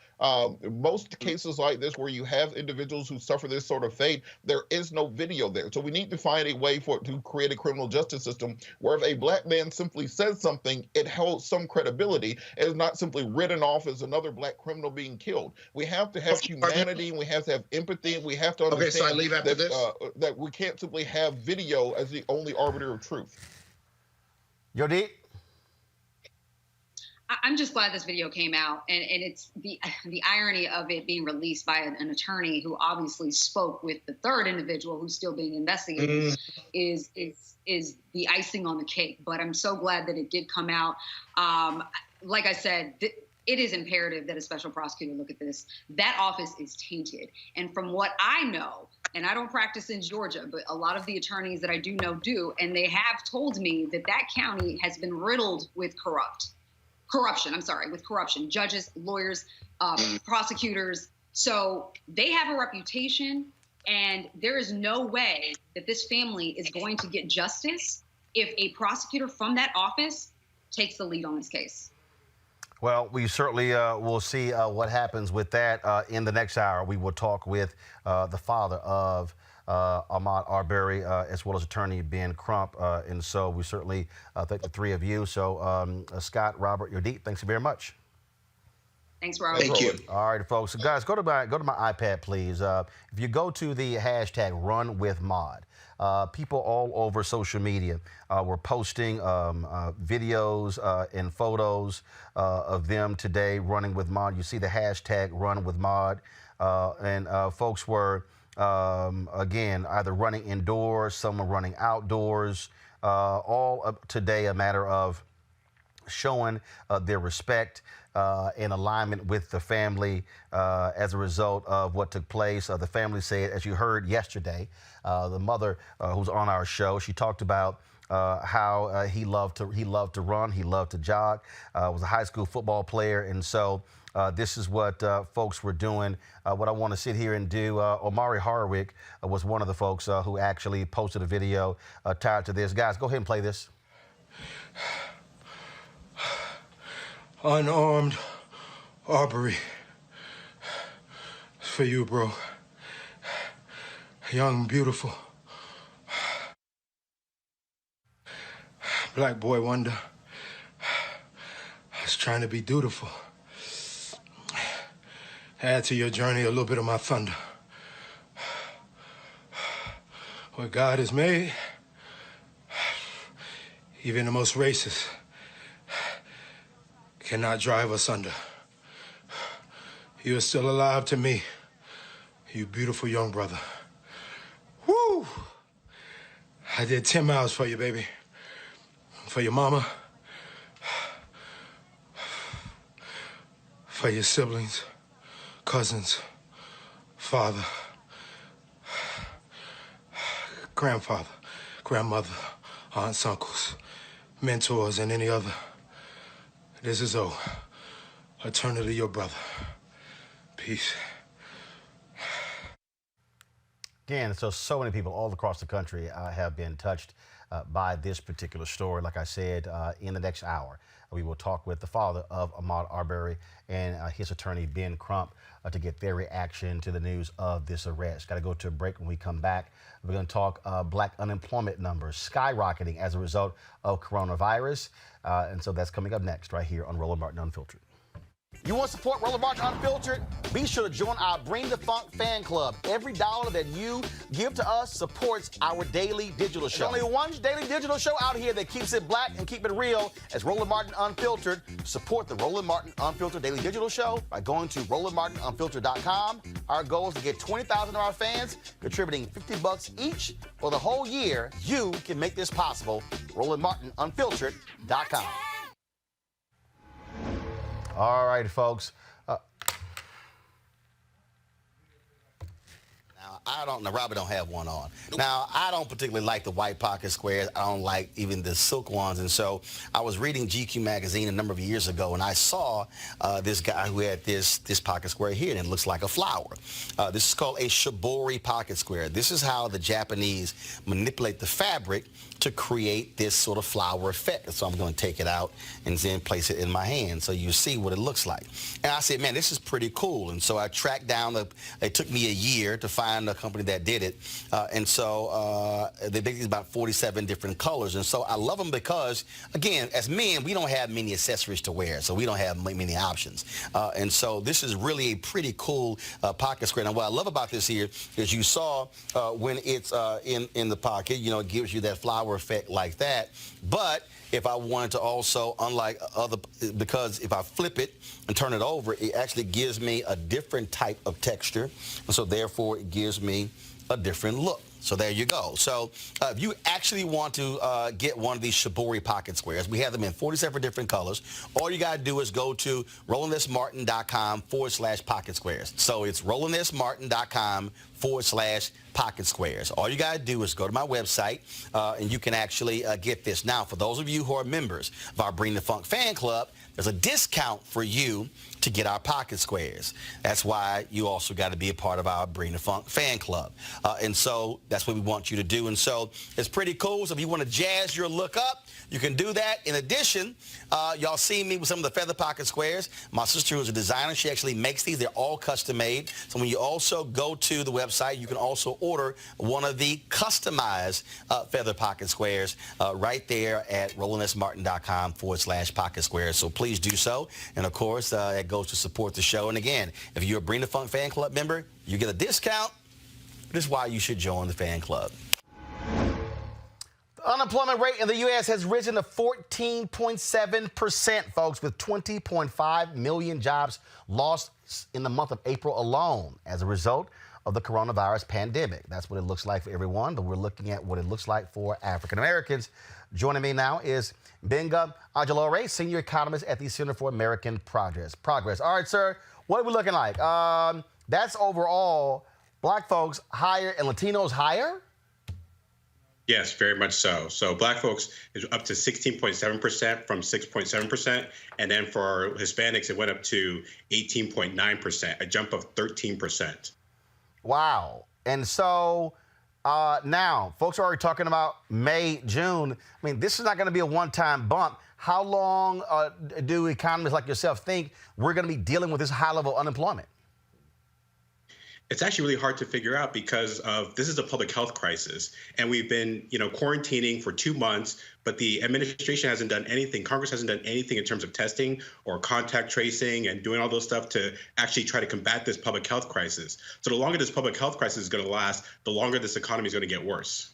Most cases like this where you have individuals who suffer this sort of fate, there is no video there. So we need to find a way to create a criminal justice system where if a black man simply says something, it holds some credibility. It is not simply written off as another black criminal being killed. We have to have humanity, and we have to have empathy, and we have to understand that we can't simply have video as the only arbiter of truth. Yodit? I'm just glad this video came out, and it's the irony of it being released by an attorney who obviously spoke with the third individual who's still being investigated is the icing on the cake. But I'm so glad that it did come out. Like I said, it is imperative that a special prosecutor look at this. That office is tainted, and from what I know, and I don't practice in Georgia, but a lot of the attorneys that I do know do, and they have told me that that county has been riddled with corruption, judges, lawyers, prosecutors. So they have a reputation, and there is no way that this family is going to get justice if a prosecutor from that office takes the lead on this case. Well, we certainly will see what happens with that. In the next hour, we will talk with the father of Ahmaud Arbery, as well as attorney Ben Crump. And so we certainly thank the three of you. So Scott, Robert, Yodeep, thanks very much. Thanks, Robert. Thank you. All right, folks. So guys, go to my iPad, please. If you go to the hashtag #RunWithMaud, people all over social media were posting videos and photos of them today running with Maud. You see the hashtag #RunWithMaud, and folks were again either running indoors, some were running outdoors. All up today a matter of showing their respect in alignment with the family as a result of what took place. The family said, as you heard yesterday, the mother who's on our show, she talked about how he loved to run, he loved to jog, was a high school football player, and so this is what folks were doing. What I want to sit here and do, Omari Hardwick was one of the folks who actually posted a video tied to this. Guys, go ahead and play this. Unarmed Arbery. It's for you, bro. Young, beautiful. Black boy wonder. I was trying to be dutiful. Add to your journey a little bit of my thunder. What God has made, even the most racist cannot drive us under. You are still alive to me, you beautiful young brother. Woo! I did 10 miles for you, baby. For your mama. For your siblings, cousins, father, grandfather, grandmother, aunts, uncles, mentors, and any other. This is O. Eternally your brother. Peace. Again, so many people all across the country have been touched by this particular story. Like I said, in the next hour, we will talk with the father of Ahmaud Arbery and his attorney, Ben Crump, to get their reaction to the news of this arrest. Got to go to a break. When we come back, we're going to talk black unemployment numbers skyrocketing as a result of coronavirus. And so that's coming up next right here on Roland Martin Unfiltered. You want to support Roland Martin Unfiltered? Be sure to join our Bring the Funk fan club. Every dollar that you give to us supports our daily digital show. There's only one daily digital show out here that keeps it black and keep it real as Roland Martin Unfiltered. Support the Roland Martin Unfiltered daily digital show by going to RolandMartinUnfiltered.com. Our goal is to get 20,000 of our fans contributing $50 each for the whole year. You can make this possible. RolandMartinUnfiltered.com. All right, folks. Now, Robert don't have one on. Nope. Now, I don't particularly like the white pocket squares. I don't like even the silk ones. And so I was reading GQ magazine a number of years ago, and I saw this guy who had this pocket square here, and it looks like a flower. This is called a shibori pocket square. This is how the Japanese manipulate the fabric to create this sort of flower effect. So I'm going to take it out and then place it in my hand so you see what it looks like. And I said, man, this is pretty cool. And so I tracked down, it took me a year to find a company that did it. And so they basically about 47 different colors. And so I love them because, again, as men, we don't have many accessories to wear, so we don't have many options. And so this is really a pretty cool pocket square. Now, what I love about this here is you saw when it's in the pocket, you know, it gives you that flower effect like that. But if I wanted to also, unlike other, because if I flip it and turn it over, it actually gives me a different type of texture. And so therefore it gives me a different look. So there you go. So if you actually want to get one of these shibori pocket squares, we have them in 47 different colors. All you got to do is go to RolandSMartin.com/pocket squares. So it's RolandSMartin.com/pocket squares. All you got to do is go to my website, and you can actually get this. Now, for those of you who are members of our Bring the Funk fan club, there's a discount for you to get our pocket squares. That's why you also got to be a part of our Bring the Funk fan club. And so that's what we want you to do. And so it's pretty cool. So if you want to jazz your look up, you can do that. In addition, y'all see me with some of the feather pocket squares. My sister, who's a designer, she actually makes these. They're all custom made. So when you also go to the website, you can also order one of the customized feather pocket squares right there at rolandsmartin.com/pocket squares. So please do so. And of course, it goes to support the show. And again, if you're a Bring the Funk fan club member, you get a discount. This is why you should join the fan club. The unemployment rate in the U.S. has risen to 14.7%, folks, with 20.5 million jobs lost in the month of April alone as a result of the coronavirus pandemic. That's what it looks like for everyone, but we're looking at what it looks like for African Americans. Joining me now is Benga Ajalore, senior economist at the Center for American Progress. All right, sir, what are we looking like? That's overall black folks higher and Latinos higher? Yes, very much so. So black folks is up to 16.7% from 6.7%. And then for Hispanics, it went up to 18.9%, a jump of 13%. Wow. And so now folks are already talking about May, June. I mean, this is not going to be a one-time bump. How long do economists like yourself think we're going to be dealing with this high level of unemployment? It's actually really hard to figure out because of this is a public health crisis, and we've been, quarantining for 2 months, but the administration hasn't done anything. Congress hasn't done anything in terms of testing or contact tracing and doing all those stuff to actually try to combat this public health crisis. So the longer this public health crisis is going to last, the longer this economy is going to get worse.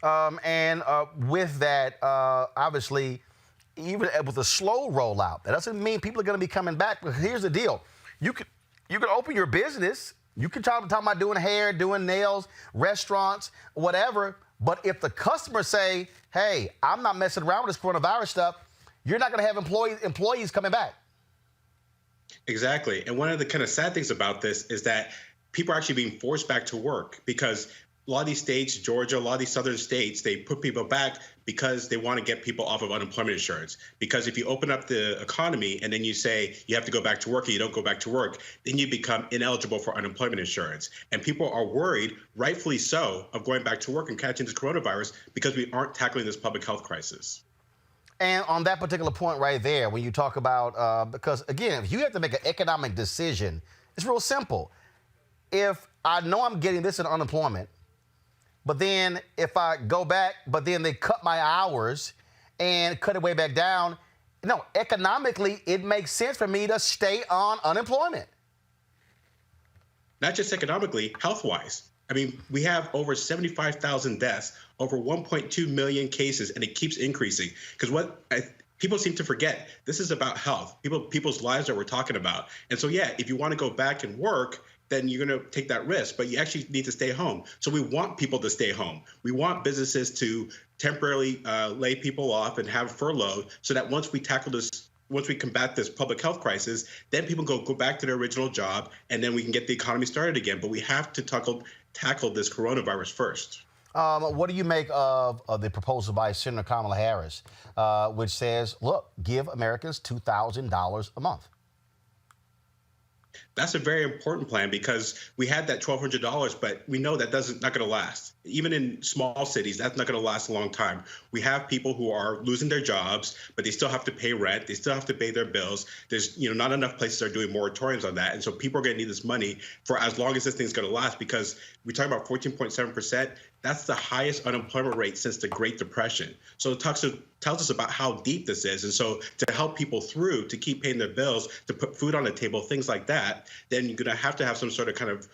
With that, obviously, even with a slow rollout, that doesn't mean people are going to be coming back. But here's the deal: you can open your business. You can talk about doing hair, doing nails, restaurants, whatever. But if the customers say, hey, I'm not messing around with this coronavirus stuff, you're not going to have employees coming back. Exactly. And one of the kind of sad things about this is that people are actually being forced back to work because a lot of these states, Georgia, a lot of these southern states, they put people back because they want to get people off of unemployment insurance. Because if you open up the economy and then you say you have to go back to work and you don't go back to work, then you become ineligible for unemployment insurance. And people are worried, rightfully so, of going back to work and catching this coronavirus because we aren't tackling this public health crisis. And on that particular point right there, when you talk about, because again, if you have to make an economic decision, it's real simple. If I know I'm getting this in unemployment, but then if I go back, but then they cut my hours and cut it way back down, no, economically, it makes sense for me to stay on unemployment. Not just economically, health-wise. I mean, we have over 75,000 deaths, over 1.2 million cases, and it keeps increasing. Because people seem to forget, this is about health, people's lives that we're talking about. And so, yeah, if you want to go back and work, then you're going to take that risk, but you actually need to stay home. So we want people to stay home. We want businesses to temporarily lay people off and have furloughed so that once we combat this public health crisis, then people go back to their original job and then we can get the economy started again. But we have to tackle this coronavirus first. What do you make of the proposal by Senator Kamala Harris, which says, look, give Americans $2,000 a month? That's a very important plan because we had that $1,200, but we know that not going to last. Even in small cities, that's not going to last a long time. We have people who are losing their jobs, but they still have to pay rent. They still have to pay their bills. There's not enough places are doing moratoriums on that. And so people are going to need this money for as long as this thing's going to last because we're talking about 14.7%. That's the highest unemployment rate since the Great Depression. So it tells us about how deep this is. And so to help people through, to keep paying their bills, to put food on the table, things like that, then you're going to have some sort of kind of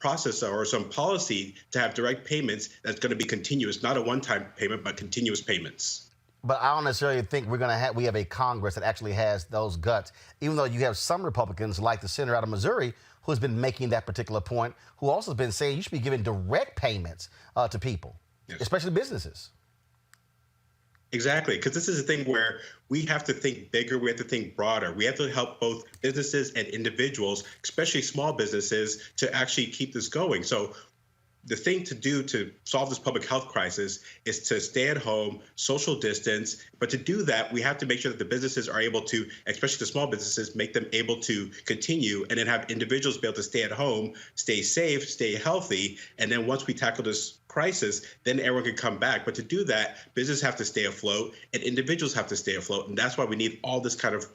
process or some policy to have direct payments that's going to be continuous, not a one-time payment, but continuous payments. But I don't necessarily think we have a Congress that actually has those guts, even though you have some Republicans like the senator out of Missouri who's been making that particular point, who also has been saying you should be giving direct payments to people, yes, especially businesses. Exactly, because this is a thing where we have to think bigger, we have to think broader. We have to help both businesses and individuals, especially small businesses, to actually keep this going. So the thing to do to solve this public health crisis is to stay at home, social distance. But to do that, we have to make sure that the businesses are able to, especially the small businesses, make them able to continue, and then have individuals be able to stay at home, stay safe, stay healthy. And then once we tackle this crisis, then everyone can come back. But to do that, businesses have to stay afloat and individuals have to stay afloat. And that's why we need all this kind of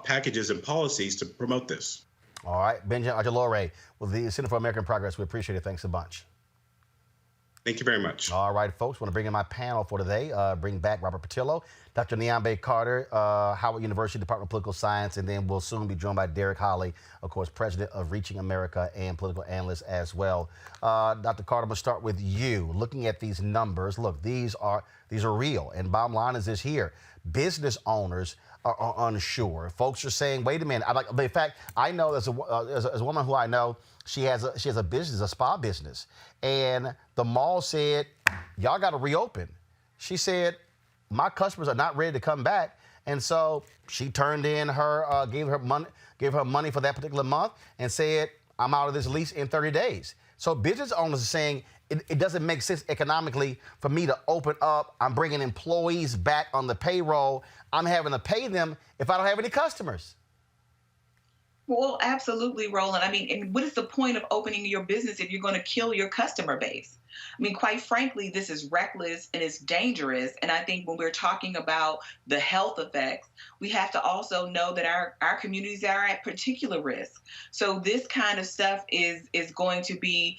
packages and policies to promote this. All right, Benjamin Argelore with the Center for American Progress. We appreciate it. Thanks a bunch. Thank you very much. All right, folks, want to bring in my panel for today. Bring back Robert Patillo, Dr. Nyambe Carter, Howard University Department of Political Science, and then we'll soon be joined by Derek Holley, of course, president of Reaching America and political analyst as well. Dr. Carter, I'm going to start with you. Looking at these numbers, look, these are real, and bottom line is this here. Business owners are unsure. Folks are saying, wait a minute. In fact, I know there's a woman who I know, she has a business, a spa business, and the mall said, y'all got to reopen. She said, my customers are not ready to come back, and so she turned in her, gave her money for that particular month, and said, I'm out of this lease in 30 days. So business owners are saying, it doesn't make sense economically for me to open up. I'm bringing employees back on the payroll. I'm having to pay them if I don't have any customers. Well, absolutely, Roland. I mean, and what is the point of opening your business if you're going to kill your customer base? I mean, quite frankly, this is reckless and it's dangerous. And I think when we're talking about the health effects, we have to also know that our communities are at particular risk. So this kind of stuff is going to be,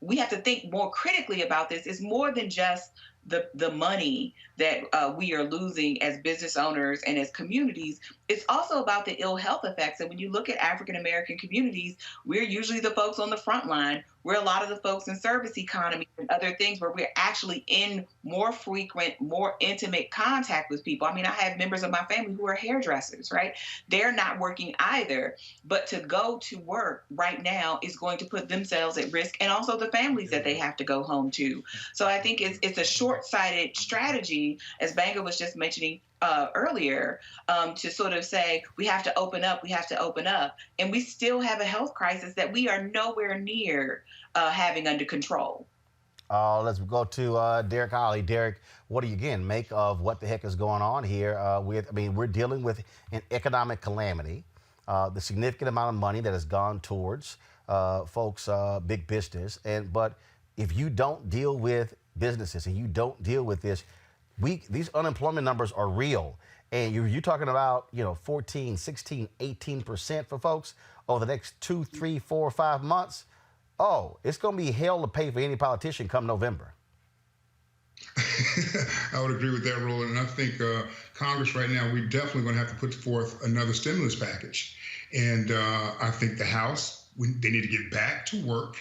we have to think more critically about this. It's more than just the money that we are losing as business owners and as communities. It's also about the ill health effects. And when you look at African American communities, we're usually the folks on the front line. We're a lot of the folks in service economy and other things where we're actually in more frequent, more intimate contact with people. I mean, I have members of my family who are hairdressers, right? They're not working either, but to go to work right now is going to put themselves at risk and also the families that they have to go home to. So I think it's a short-sighted strategy, as Banga was just mentioning earlier, to sort of say, we have to open up, and we still have a health crisis that we are nowhere near having under control. Let's go to Derek Holley. Derek, what do you, again, make of what the heck is going on here? We're dealing with an economic calamity, the significant amount of money that has gone towards folks, big business, but if you don't deal with businesses and you don't deal with this, these unemployment numbers are real. And you're talking about, 14, 16, 18% for folks over the next 2, 3, 4, 5 months. Oh, it's going to be hell to pay for any politician come November. I would agree with that, Roland. And I think Congress right now, we're definitely going to have to put forth another stimulus package. And I think the House, they need to get back to work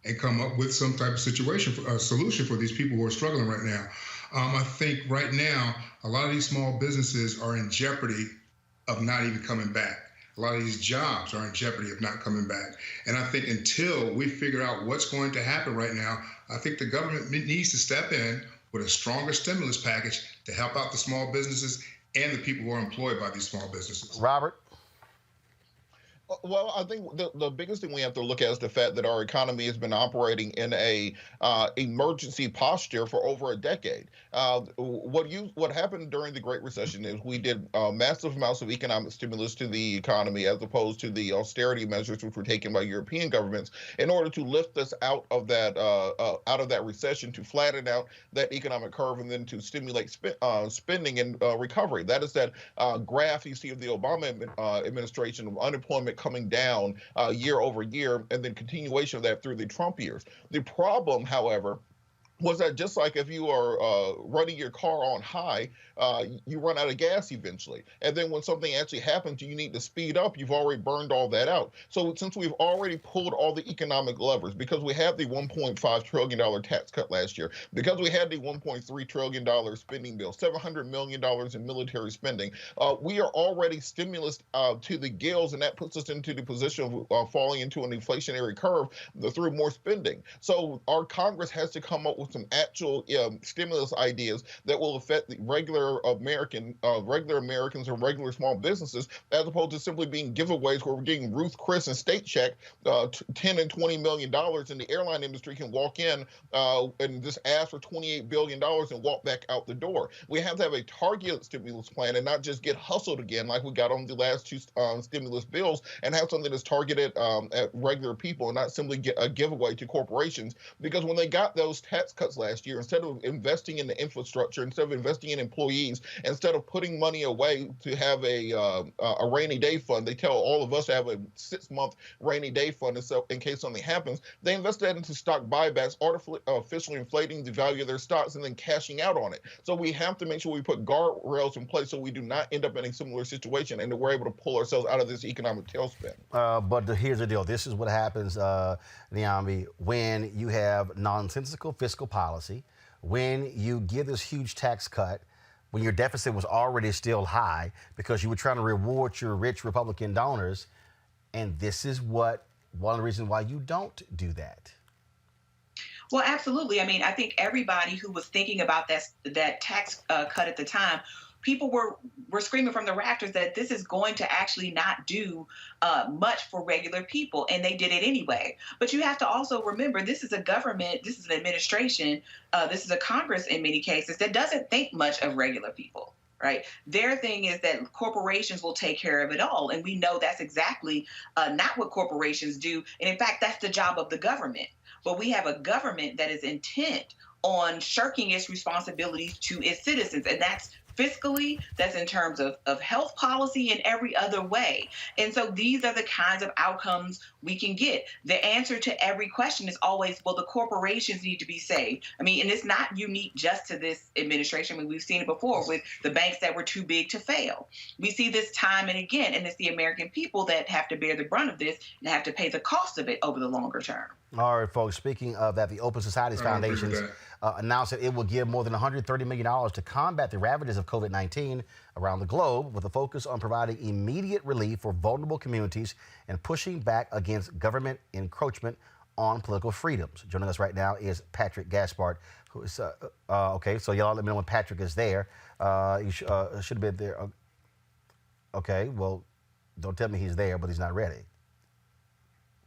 and come up with some type of solution for these people who are struggling right now. I think right now, a lot of these small businesses are in jeopardy of not even coming back. A lot of these jobs are in jeopardy of not coming back. And I think until we figure out what's going to happen right now, I think the government needs to step in with a stronger stimulus package to help out the small businesses and the people who are employed by these small businesses. Robert? Well, I think the biggest thing we have to look at is the fact that our economy has been operating in a emergency posture for over a decade. What happened during the Great Recession is we did massive amounts of economic stimulus to the economy as opposed to the austerity measures which were taken by European governments in order to lift us out of that recession, to flatten out that economic curve, and then to stimulate spending and recovery. That is that graph you see of the Obama administration of unemployment coming down year over year, and then continuation of that through the Trump years. The problem, however, was that just like if you are running your car on high, you run out of gas eventually. And then when something actually happens, you need to speed up, you've already burned all that out. So since we've already pulled all the economic levers, because we had the $1.5 trillion tax cut last year, because we had the $1.3 trillion spending bill, $700 million in military spending, we are already stimulus to the gills, and that puts us into the position of falling into an inflationary curve through more spending. So our Congress has to come up with with some actual stimulus ideas that will affect the regular Americans and regular small businesses, as opposed to simply being giveaways where we're getting Ruth Chris and state check $10 and $20 million, and the airline industry can walk in and just ask for $28 billion and walk back out the door. We have to have a targeted stimulus plan and not just get hustled again like we got on the last two stimulus bills, and have something that's targeted at regular people and not simply get a giveaway to corporations. Because when they got those tax cuts last year, instead of investing in the infrastructure, instead of investing in employees, instead of putting money away to have a rainy day fund, they tell all of us to have a 6-month rainy day fund in case something happens. They invested that into stock buybacks, artificially inflating the value of their stocks and then cashing out on it. So we have to make sure we put guardrails in place so we do not end up in a similar situation and that we're able to pull ourselves out of this economic tailspin. But here's the deal. This is what happens, Niambi, when you have nonsensical fiscal policy, when you give this huge tax cut, when your deficit was already still high because you were trying to reward your rich Republican donors. And this is one of the reasons why you don't do that. Well, absolutely. I mean, I think everybody who was thinking about that tax cut at the time, people were screaming from the rafters that this is going to actually not do much for regular people, and they did it anyway. But you have to also remember, this is a government, this is an administration, this is a Congress in many cases that doesn't think much of regular people. Right. Their thing is that corporations will take care of it all. And we know that's exactly not what corporations do. And in fact, that's the job of the government. But we have a government that is intent on shirking its responsibilities to its citizens. And that's fiscally, that's in terms of health policy and every other way. And so these are the kinds of outcomes we can get. The answer to every question is always, well, the corporations need to be saved. I mean, and it's not unique just to this administration. I mean, we've seen it before with the banks that were too big to fail. We see this time and again, and it's the American people that have to bear the brunt of this and have to pay the cost of it over the longer term. All right, folks, speaking of that, the Open Societies Foundation announced that it will give more than $130 million to combat the ravages of COVID-19 around the globe, with a focus on providing immediate relief for vulnerable communities and pushing back against government encroachment on political freedoms. Joining us right now is Patrick Gaspard, who is, okay, so y'all let me know when Patrick is there. He should have been there. Okay, well, don't tell me he's there, but he's not ready.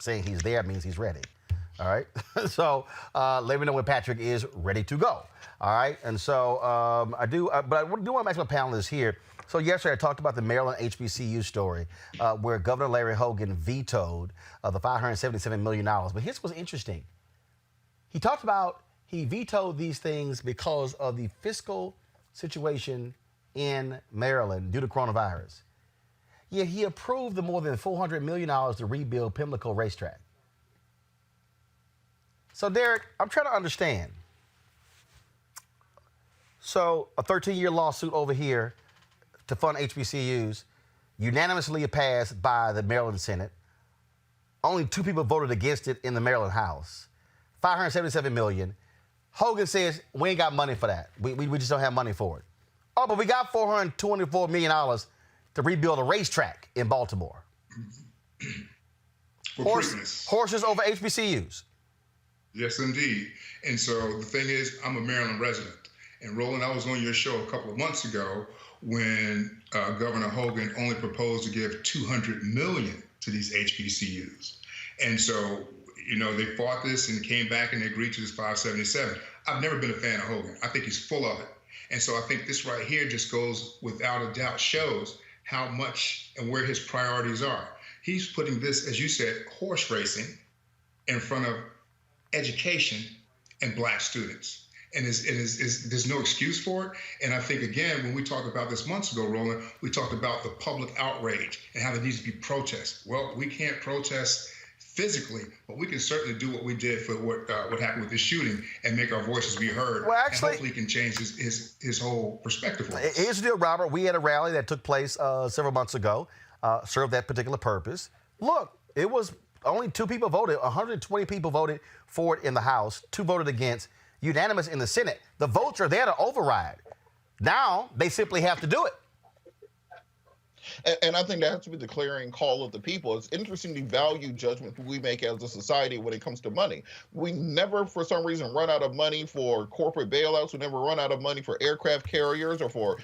Saying he's there means he's ready. All right. So let me know when Patrick is ready to go. All right. And so I do want to ask my panelists here. So yesterday I talked about the Maryland HBCU story where Governor Larry Hogan vetoed the $577 million. But here's what's interesting. He talked about he vetoed these things because of the fiscal situation in Maryland due to coronavirus. Yet he approved the more than $400 million to rebuild Pimlico Racetrack. So, Derek, I'm trying to understand. So, a 13-year lawsuit over here to fund HBCUs, unanimously passed by the Maryland Senate. Only 2 people voted against it in the Maryland House. $577 million. Hogan says, we ain't got money for that. We just don't have money for it. Oh, but we got $424 million to rebuild a racetrack in Baltimore. Horses over HBCUs. Yes, indeed. And so the thing is, I'm a Maryland resident. And Roland, I was on your show a couple of months ago when Governor Hogan only proposed to give $200 million to these HBCUs. And so, you know, they fought this and came back and they agreed to this 577. I've never been a fan of Hogan. I think he's full of it. And so I think this right here just goes, without a doubt, shows how much and where his priorities are. He's putting this, as you said, horse racing in front of education and Black students. And there's no excuse for it. And I think, again, when we talked about this months ago, Roland, we talked about the public outrage and how there needs to be protests. Well, we can't protest physically, but we can certainly do what we did for what happened with this shooting and make our voices be heard. Well, actually, and hopefully he can change his whole perspective on this. Here's the deal, Robert. We had a rally that took place several months ago, served that particular purpose. Look, it was only 2 people voted. 120 people voted for it in the House. 2 voted against. Unanimous in the Senate. The votes are there to override. Now they simply have to do it. And I think that has to be the clarion call of the people. It's interesting the value judgment we make as a society when it comes to money. We never, for some reason, run out of money for corporate bailouts. We never run out of money for aircraft carriers or for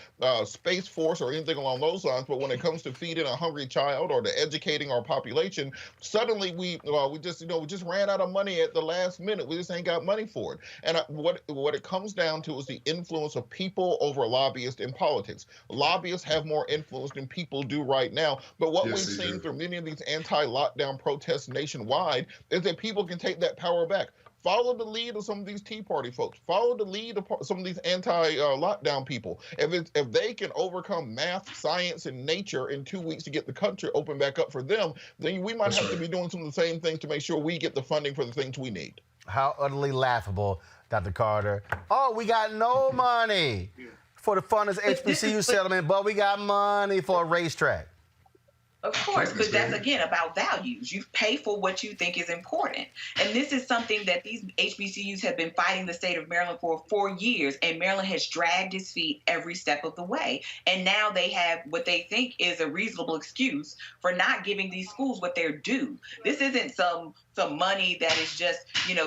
Space Force or anything along those lines. But when it comes to feeding a hungry child or to educating our population, suddenly we just ran out of money at the last minute. We just ain't got money for it. And what it comes down to is the influence of people over lobbyists in politics. Lobbyists have more influence than people do right now. But what we've seen through many of these anti-lockdown protests nationwide is that people can take that power back. Follow the lead of some of these Tea Party folks. Follow the lead of some of these anti-lockdown people. If they can overcome math, science, and nature in 2 weeks to get the country open back up for them, then we might have to be doing some of the same things to make sure we get the funding for the things we need. How utterly laughable, Dr. Carter. Oh, we got no money for the funders HBCU settlement, but we got money for a racetrack. Of course, but that's, again, about values. You pay for what you think is important. And this is something that these HBCUs have been fighting the state of Maryland for 4 years, and Maryland has dragged its feet every step of the way. And now they have what they think is a reasonable excuse for not giving these schools what they're due. This isn't some money that is just,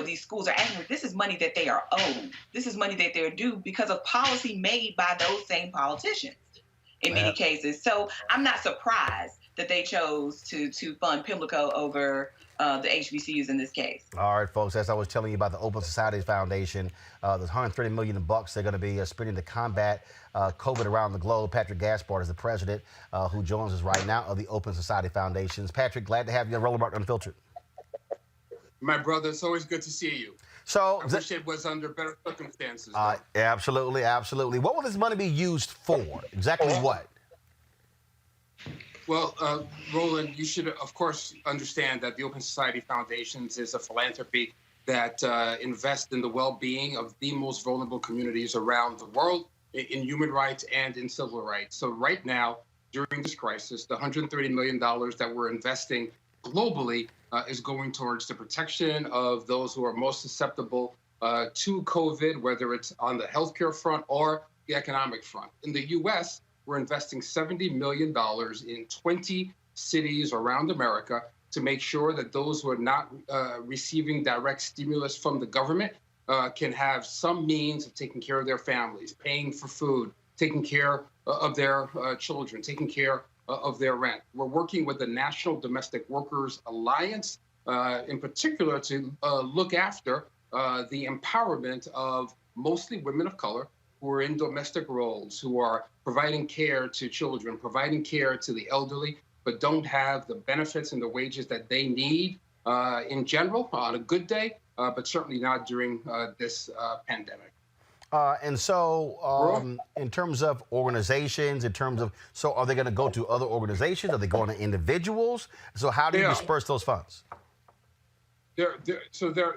these schools are asking for. This is money that they are owed. This is money that they're due because of policy made by those same politicians in many cases. So I'm not surprised that they chose to fund Pimlico over the HBCUs in this case. All right, folks, as I was telling you about the Open Society Foundation, there's $130 million they're going to be spending to combat COVID around the globe. Patrick Gaspard is the president who joins us right now of the Open Society Foundations. Patrick, glad to have you on Roland Martin Unfiltered. My brother, it's always good to see you. So I wish it was under better circumstances. Absolutely, absolutely. What will this money be used for? Exactly what? Well, Roland, you should, of course, understand that the Open Society Foundations is a philanthropy that invests in the well-being of the most vulnerable communities around the world in human rights and in civil rights. So right now, during this crisis, the $130 million that we're investing globally is going towards the protection of those who are most susceptible to COVID, whether it's on the healthcare front or the economic front. In the U.S., we're investing $70 million in 20 cities around America to make sure that those who are not receiving direct stimulus from the government can have some means of taking care of their families, paying for food, taking care of their children, taking care of their rent. We're working with the National Domestic Workers Alliance, in particular, to look after the empowerment of mostly women of color who are in domestic roles, who are providing care to children, providing care to the elderly, but don't have the benefits and the wages that they need in general on a good day, but certainly not during this pandemic. And so in terms of organizations, so are they going to go to other organizations? Are they going to individuals? So how do you disperse those funds? There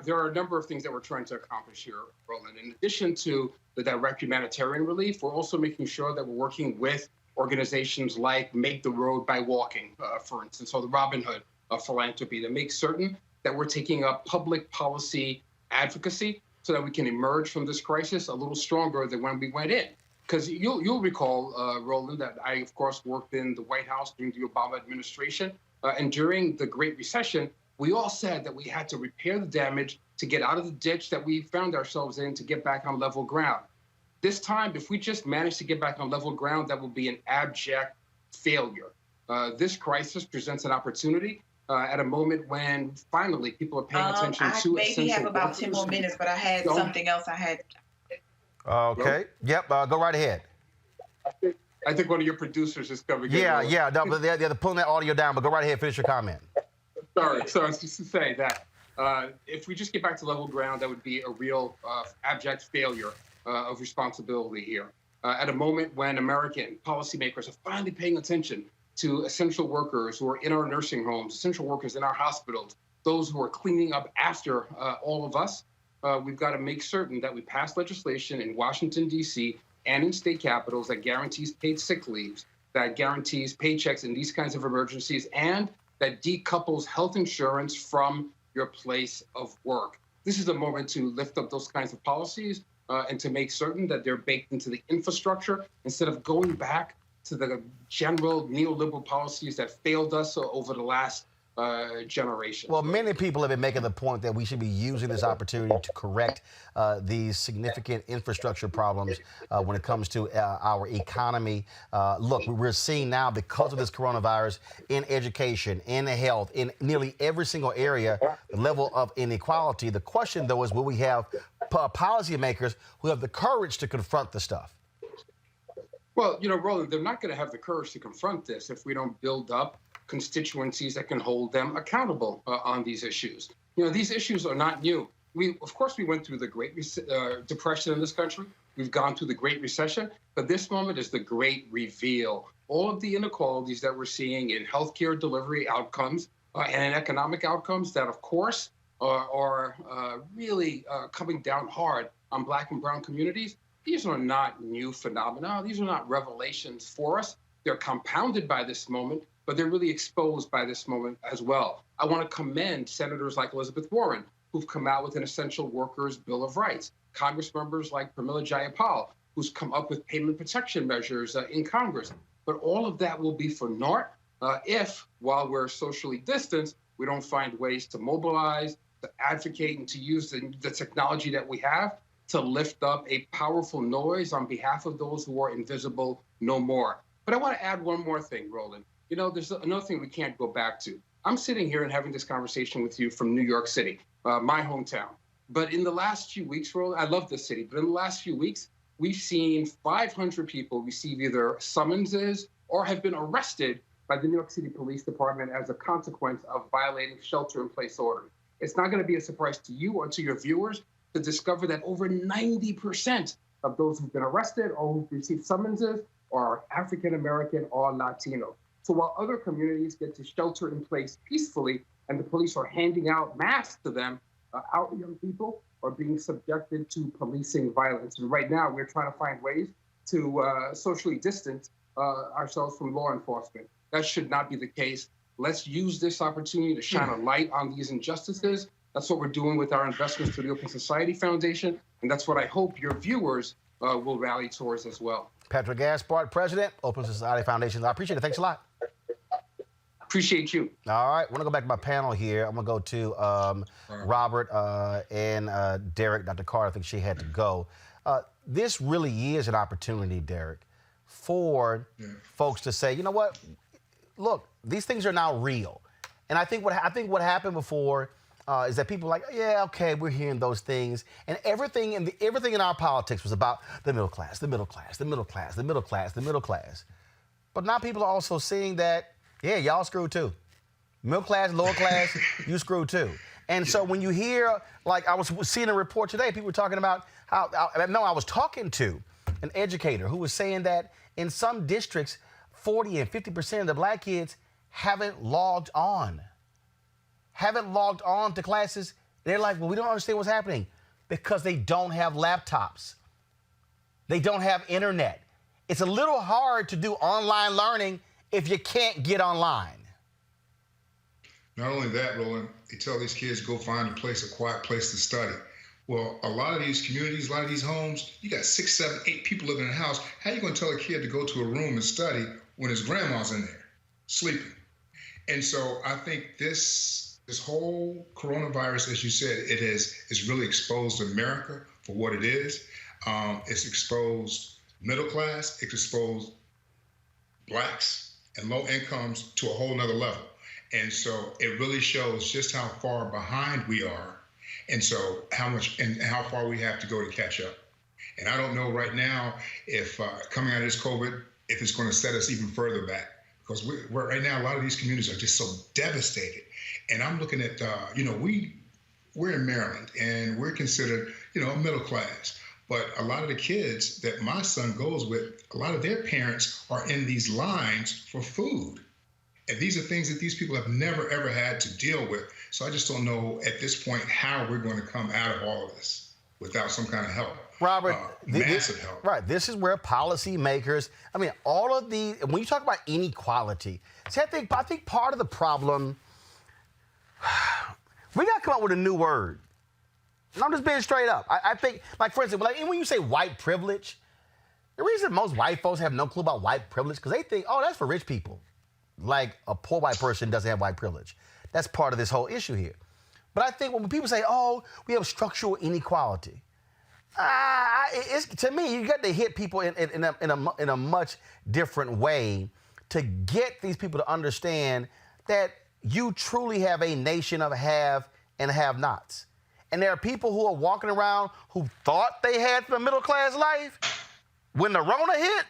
are a number of things that we're trying to accomplish here, Roland. In addition to the direct humanitarian relief, we're also making sure that we're working with organizations like Make the Road by Walking, for instance, or the Robin Hood philanthropy, to make certain that we're taking up public policy advocacy so that we can emerge from this crisis a little stronger than when we went in. Because you'll recall, Roland, that I, of course, worked in the White House during the Obama administration. And during the Great Recession, we all said that we had to repair the damage to get out of the ditch that we found ourselves in to get back on level ground. This time, if we just manage to get back on level ground, that will be an abject failure. This crisis presents an opportunity at a moment when finally people are paying attention to essential workers. I maybe have about 10 more minutes, but I had something else I had. Okay. Yep. Go right ahead. I think one of your producers is coming in. Yeah. No, but they're pulling that audio down, but go right ahead. Finish your comment. Sorry. So I was just to say that if we just get back to level ground, that would be a real abject failure of responsibility here. At a moment when American policymakers are finally paying attention to essential workers who are in our nursing homes, essential workers in our hospitals, those who are cleaning up after all of us, we've got to make certain that we pass legislation in Washington, D.C. and in state capitals that guarantees paid sick leaves, that guarantees paychecks in these kinds of emergencies, and that decouples health insurance from your place of work. This is a moment to lift up those kinds of policies and to make certain that they're baked into the infrastructure instead of going back to the general neoliberal policies that failed us over the last generation. Well, many people have been making the point that we should be using this opportunity to correct these significant infrastructure problems when it comes to our economy. Look, we're seeing now, because of this coronavirus, in education, in health, in nearly every single area, the level of inequality. The question, though, is will we have policymakers who have the courage to confront the stuff? Well, Roland, they're not going to have the courage to confront this if we don't build up constituencies that can hold them accountable on these issues. These issues are not new. Of course, we went through the Great Depression in this country. We've gone through the Great Recession, but this moment is the Great Reveal. All of the inequalities that we're seeing in healthcare delivery outcomes and in economic outcomes that, of course, are really coming down hard on Black and brown communities. These are not new phenomena. These are not revelations for us. They're compounded by this moment, but they're really exposed by this moment as well. I want to commend senators like Elizabeth Warren, who've come out with an Essential Workers Bill of Rights, Congress members like Pramila Jayapal, who's come up with payment protection measures in Congress. But all of that will be for naught if, while we're socially distanced, we don't find ways to mobilize, to advocate, and to use the technology that we have to lift up a powerful noise on behalf of those who are invisible no more. But I want to add one more thing, Roland. There's another thing we can't go back to. I'm sitting here and having this conversation with you from New York City, my hometown. But in the last few weeks, Roland, I love this city, but in the last few weeks, we've seen 500 people receive either summonses or have been arrested by the New York City Police Department as a consequence of violating shelter-in-place orders. It's not going to be a surprise to you or to your viewers to discover that over 90% of those who've been arrested or who've received summonses are African-American or Latino. So while other communities get to shelter in place peacefully and the police are handing out masks to them, our young people are being subjected to policing violence. And right now, we're trying to find ways to socially distance ourselves from law enforcement. That should not be the case. Let's use this opportunity to shine a light on these injustices. That's what we're doing with our investments through the Open Society Foundation. And that's what I hope your viewers will rally towards as well. Patrick Gaspard, President, Open Society Foundation. I appreciate it. Thanks a lot. Appreciate you. All right. I want to go back to my panel here. I'm going to go to Robert and Derek. Dr. Carter, I think she had to go. This really is an opportunity, Derek, for folks to say, you know what? Look, these things are now real. And I think what happened before is that people are like, yeah, okay, we're hearing those things. And everything in our politics was about the middle class, the middle class, the middle class, the middle class, the middle class. But now people are also seeing that, yeah, y'all screwed too. Middle class, lower class, you screwed too. And so when you hear, like I was seeing a report today, people were talking about how, I was talking to an educator who was saying that in some districts, 40 and 50% of the Black kids haven't logged on to classes. They're like, well, we don't understand what's happening because they don't have laptops. They don't have internet. It's a little hard to do online learning if you can't get online. Not only that, Roland, they tell these kids go find a quiet place to study. Well, a lot of these communities, a lot of these homes, you got 6, 7, 8 people living in a house. How are you going to tell a kid to go to a room and study when his grandma's in there sleeping? And so I think this whole coronavirus, as you said, it's really exposed America for what it is. It's exposed middle class, it's exposed Blacks and low incomes to a whole nother level. And so it really shows just how far behind we are. And so how much and how far we have to go to catch up. And I don't know right now if coming out of this COVID, if it's going to set us even further back. Because we're right now, a lot of these communities are just so devastated. And I'm looking at, we're in Maryland and we're considered, a middle class. But a lot of the kids that my son goes with, a lot of their parents are in these lines for food. And these are things that these people have never, ever had to deal with. So I just don't know at this point how we're going to come out of all of this without some kind of help. Robert, massive help. Right. This is where policymakers, all of the, when you talk about inequality, see, I think part of the problem, we got to come up with a new word. And I'm just being straight up. I think, like, for instance, when you say white privilege, The reason most white folks have no clue about white privilege because they think, oh, that's for rich people. Like a poor white person doesn't have white privilege. That's part of this whole issue here. But I think when people say, oh, we have structural inequality, to me, you got to hit people in a much different way to get these people to understand that you truly have a nation of have and have-nots. And there are people who are walking around who thought they had the middle-class life. When the Rona hit,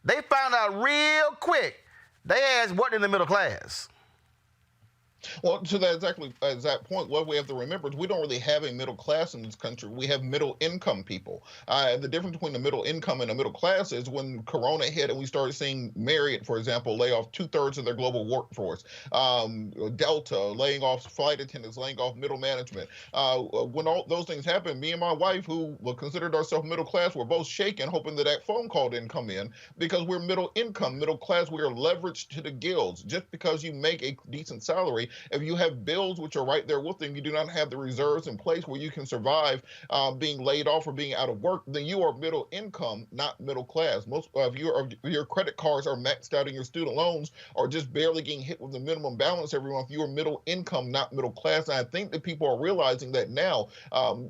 they found out real quick they ass wasn't in the middle class. Well, to that exact point, what we have to remember is we don't really have a middle class in this country. We have middle income people. And the difference between the middle income and the middle class is when Corona hit and we started seeing Marriott, for example, lay off 2/3 of their global workforce. Delta laying off flight attendants, laying off middle management. When all those things happened, me and my wife, who considered ourselves middle class, were both shaking, hoping that phone call didn't come in because we're middle income, middle class. We are leveraged to the gills. Just because you make a decent salary, if you have bills which are right there with them, you do not have the reserves in place where you can survive being laid off or being out of work, then you are middle income, not middle class. Most of your credit cards are maxed out and your student loans are just barely getting hit with the minimum balance every month. You are middle income, not middle class. And I think that people are realizing that now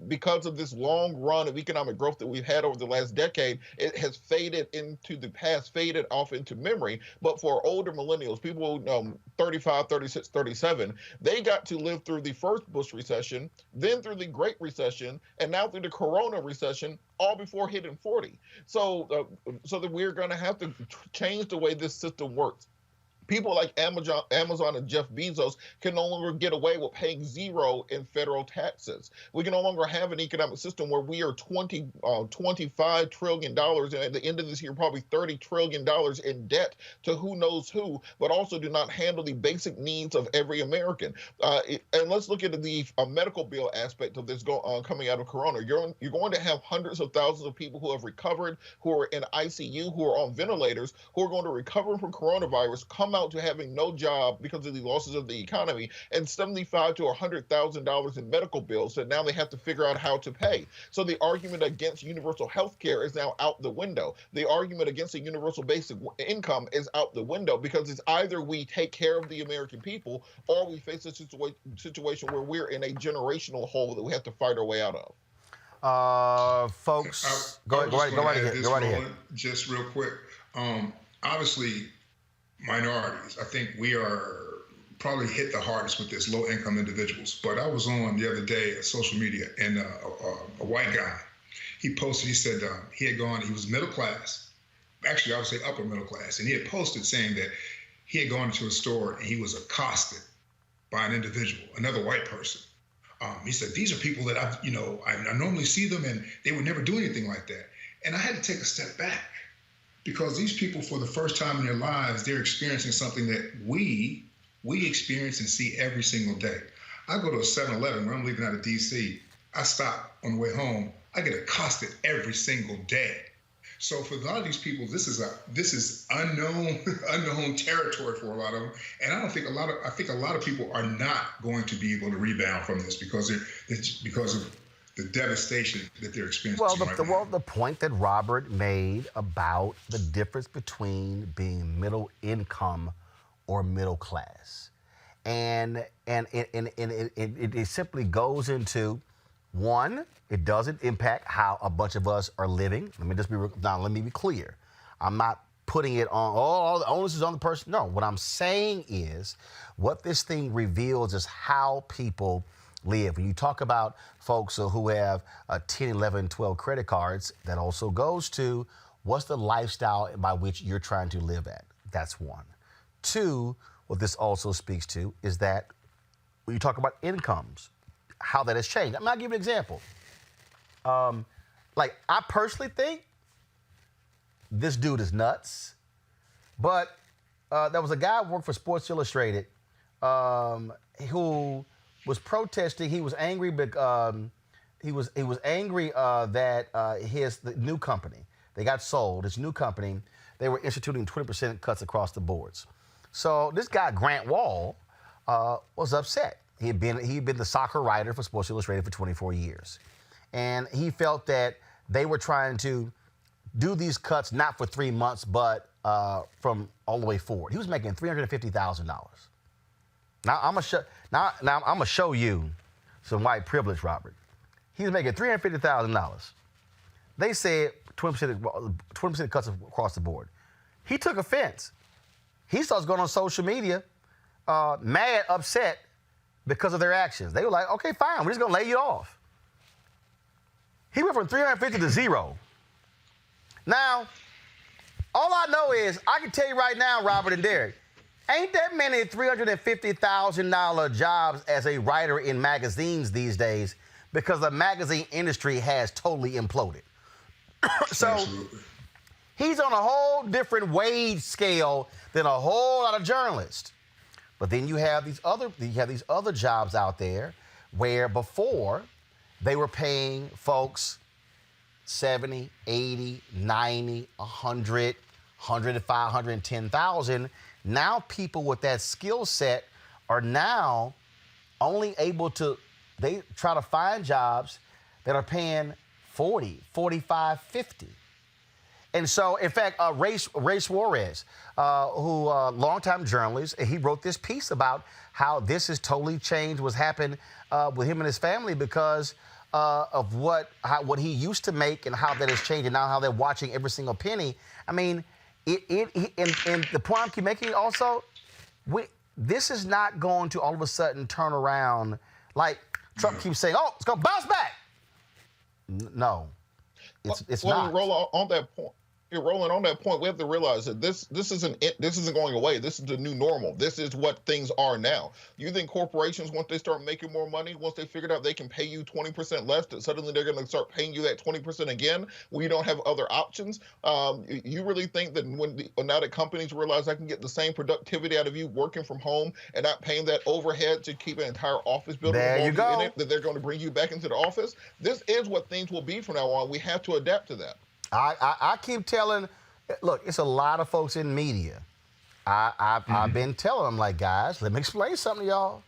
because of this long run of economic growth that we've had over the last decade, it has faded into the past, faded off into memory. But for older millennials, people 35, 36, 37, they got to live through the first Bush recession, then through the Great Recession, and now through the Corona recession, all before hitting 40. So that we're going to have to change the way this system works. People like Amazon and Jeff Bezos can no longer get away with paying zero in federal taxes. We can no longer have an economic system where we are $25 trillion, and at the end of this year, probably $30 trillion in debt to who knows who, but also do not handle the basic needs of every American. And let's look at the medical bill aspect of this coming out of Corona. You're going to have hundreds of thousands of people who have recovered, who are in ICU, who are on ventilators, who are going to recover from coronavirus, come out to having no job because of the losses of the economy, and $75,000 to $100,000 in medical bills that now they have to figure out how to pay. So the argument against universal health care is now out the window. The argument against a universal basic income is out the window because it's either we take care of the American people or we face a situation where we're in a generational hole that we have to fight our way out of. Folks, go right ahead. Just real quick. Obviously, minorities, I think we are probably hit the hardest with this low-income individuals. But I was on the other day at social media, and a white guy, he posted, he said he was middle class, actually I would say upper middle class, and he had posted saying that he had gone into a store and he was accosted by an individual, another white person. He said, these are people that I normally see them and they would never do anything like that. And I had to take a step back. Because these people, for the first time in their lives, they're experiencing something that we experience and see every single day. I go to a 7-Eleven when I'm leaving out of D.C. I stop on the way home. I get accosted every single day. So for a lot of these people, this is unknown territory for a lot of them. And I think a lot of people are not going to be able to rebound from this because of the devastation that they're experiencing. Well, the point that Robert made about the difference between being middle income or middle class, and it simply goes into one. It doesn't impact how a bunch of us are living. Let me be clear. I'm not putting it on all the onus is on the person. No, what I'm saying is what this thing reveals is how people live. When you talk about folks who have 10, 11, 12 credit cards, that also goes to what's the lifestyle by which you're trying to live at. That's one. Two, what this also speaks to is that when you talk about incomes, how that has changed. I'll give you an example. I personally think this dude is nuts, but there was a guy who worked for Sports Illustrated who was protesting. He was angry because he was angry that the new company, they got sold. His new company, they were instituting 20% cuts across the boards. So this guy Grant Wall was upset. He had been the soccer writer for Sports Illustrated for 24 years, and he felt that they were trying to do these cuts not for 3 months, but from all the way forward. He was making $350,000. Now I'm gonna show you some white privilege, Robert. He was making $350,000. They said 20% cuts across the board. He took offense. He starts going on social media, mad, upset because of their actions. They were like, okay, fine, we're just gonna lay you off. He went from 350 to zero. Now, all I know is, I can tell you right now, Robert and Derek, ain't that many $350,000 jobs as a writer in magazines these days because the magazine industry has totally imploded. So Absolutely. he's on a whole different wage scale than a whole lot of journalists. But then you have these other jobs out there where before they were paying folks 70, 80, 90, 100, 105, 110,000. Now people with that skill set are now only able to, they try to find jobs that are paying 40, 45, 50. And so, in fact, Ray Suarez, who longtime journalist, he wrote this piece about how this has totally changed what's happened with him and his family because of what he used to make and how that has changed, and now how they're watching every single penny. I mean, and the point I keep making also, this is not going to all of a sudden turn around like Trump keeps saying, oh, it's going to bounce back. No, it's not. Roland, on that point. Roland, on that point, we have to realize that this isn't going away. This is the new normal. This is what things are now. You think corporations, once they start making more money, once they figured out they can pay you 20% less, that suddenly they're going to start paying you that 20% again when you don't have other options? You really think that now that companies realize I can get the same productivity out of you working from home and not paying that overhead to keep an entire office building in it, that they're going to bring you back into the office? This is what things will be from now on. We have to adapt to that. I keep telling, look, it's a lot of folks in media. I've been telling them, like, guys, let me explain something to y'all.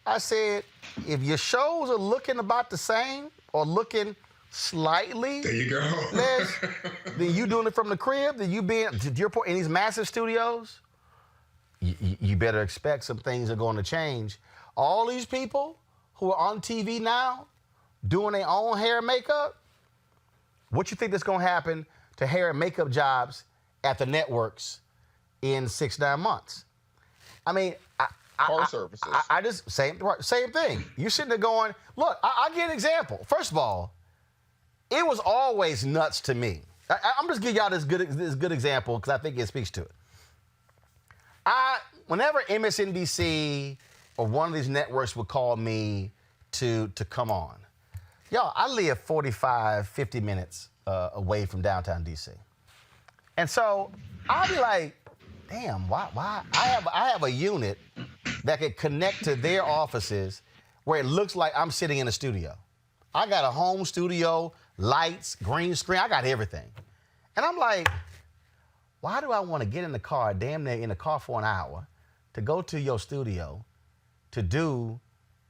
I said, if your shows are looking about the same or looking slightly there you go. less, then you doing it from the crib, then you being, to your point, in these massive studios, you better expect some things are going to change. All these people who are on TV now doing their own hair and makeup, what you think that's going to happen to hair and makeup jobs at the networks in 6-9 months? I mean, car services. I just same thing. You're sitting there going, look, I'll give an example. First of all, it was always nuts to me. I'm just giving y'all this good example because I think it speaks to it. Whenever MSNBC or one of these networks would call me to come on, y'all, I live 45, 50 minutes away from downtown D.C. And so I'll be like, damn, why? I have a unit that could connect to their offices where it looks like I'm sitting in a studio. I got a home studio, lights, green screen, I got everything. And I'm like, why do I want to get in the car, damn near in the car for an hour, to go to your studio to do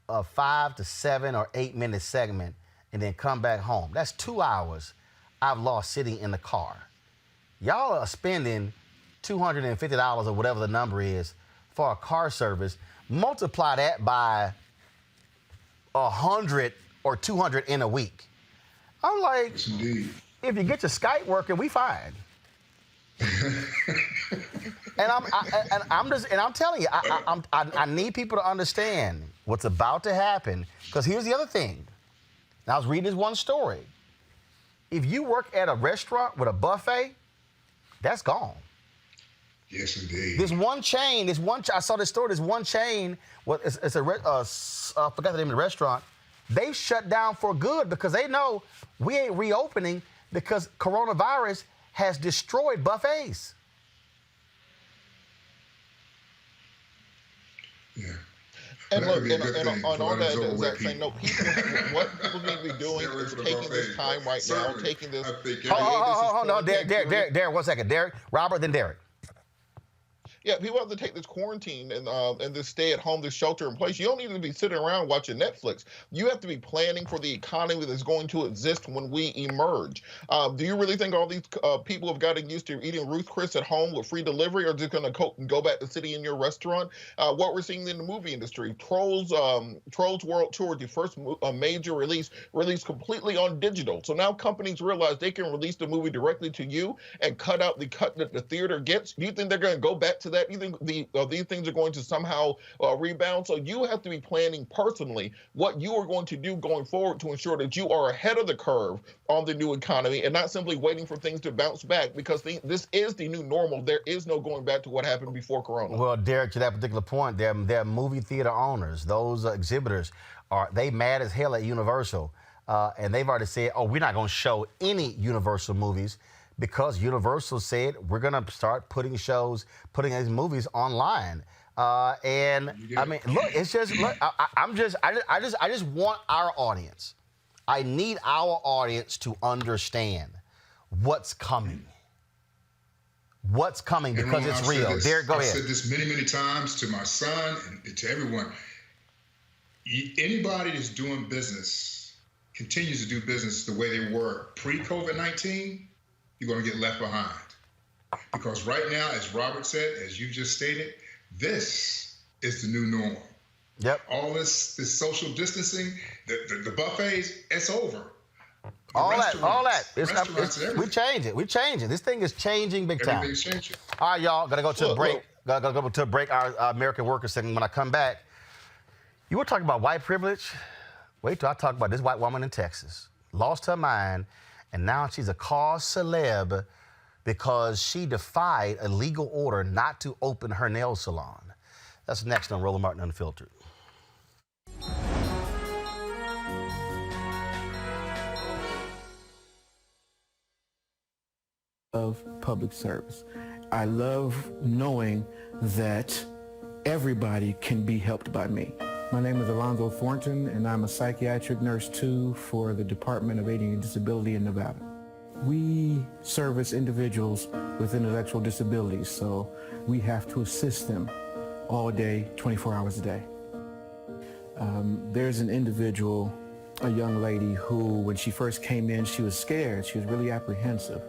a 5 to 7 or 8 minute segment and then come back home? That's 2 hours I've lost sitting in the car. Y'all are spending $250 or whatever the number is for a car service. Multiply that by 100 or 200 in a week. I'm like, Yes, indeed. If you get your Skype working, we fine. And I'm telling you, I need people to understand what's about to happen. Because here's the other thing. And I was reading this one story. If you work at a restaurant with a buffet, that's gone. Yes, indeed. There's one chain. I saw this story. There's one chain. Well, I forgot the name of the restaurant. They shut down for good because they know we ain't reopening because coronavirus has destroyed buffets. Yeah. And That look, could be a good thing on for all that those is that overweight saying, no, what people need to be doing is taking this time right now, taking this. Hold on, Derek, 1 second. Derek, Robert, then Derek. Yeah, people have to take this quarantine and this stay at home, this shelter in place. You don't need to be sitting around watching Netflix. You have to be planning for the economy that's going to exist when we emerge. Do you really think all these people have gotten used to eating Ruth Chris at home with free delivery, or just going to go back to sitting in your restaurant? What we're seeing in the movie industry, Trolls World Tour, the first major release, released completely on digital. So now companies realize they can release the movie directly to you and cut out the cut that the theater gets. Do you think they're going to go back to that? Do you think these things are going to somehow rebound? So you have to be planning personally what you are going to do going forward to ensure that you are ahead of the curve on the new economy and not simply waiting for things to bounce back, because this is the new normal. There is no going back to what happened before Corona. Well, Derek, to that particular point, they're movie theater owners. Those exhibitors, they mad as hell at Universal. And they've already said, oh, we're not going to show any Universal movies, because Universal said we're going to start putting these movies online. And I mean, look, it's just, look, I just want our audience. I need our audience to understand what's coming. What's coming, because it's real. Derek, go ahead. I've said this many, many times to my son and to everyone. Anybody that's doing business, continues to do business the way they were pre-COVID-19, you're going to get left behind. Because right now, as Robert said, as you just stated, this is the new normal. Yep. All this social distancing, the buffets, it's over. All that. We change it. We change it. This thing is changing big time. Everything's changing. All right, y'all. Gotta go to a break. Gotta go to a break. Our American workers segment. When I come back, you were talking about white privilege. Wait till I talk about this white woman in Texas. Lost her mind, and now she's a cause celeb because she defied a legal order not to open her nail salon. That's next on Roland Martin Unfiltered. Of public service. I love knowing that everybody can be helped by me. My name is Alonzo Thornton, and I'm a psychiatric nurse too for the Department of Aging and Disability in Nevada. We service individuals with intellectual disabilities, so we have to assist them all day, 24 hours a day. There's an individual, a young lady who, when she first came in, she was scared. She was really apprehensive.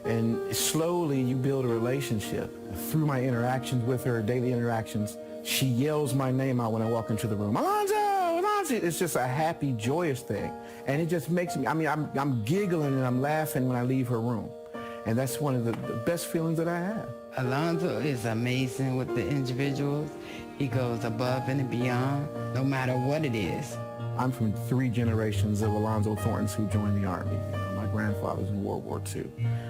And slowly you build a relationship. Through my interactions with her, daily interactions, she yells my name out when I walk into the room. Alonzo, Alonzo! It's just a happy, joyous thing. And it just makes me, I'm giggling and I'm laughing when I leave her room. And that's one of the best feelings that I have. Alonzo is amazing with the individuals. He goes above and beyond, no matter what it is. I'm from 3 generations of Alonzo Thorntons who joined the Army. My grandfather's in World War II.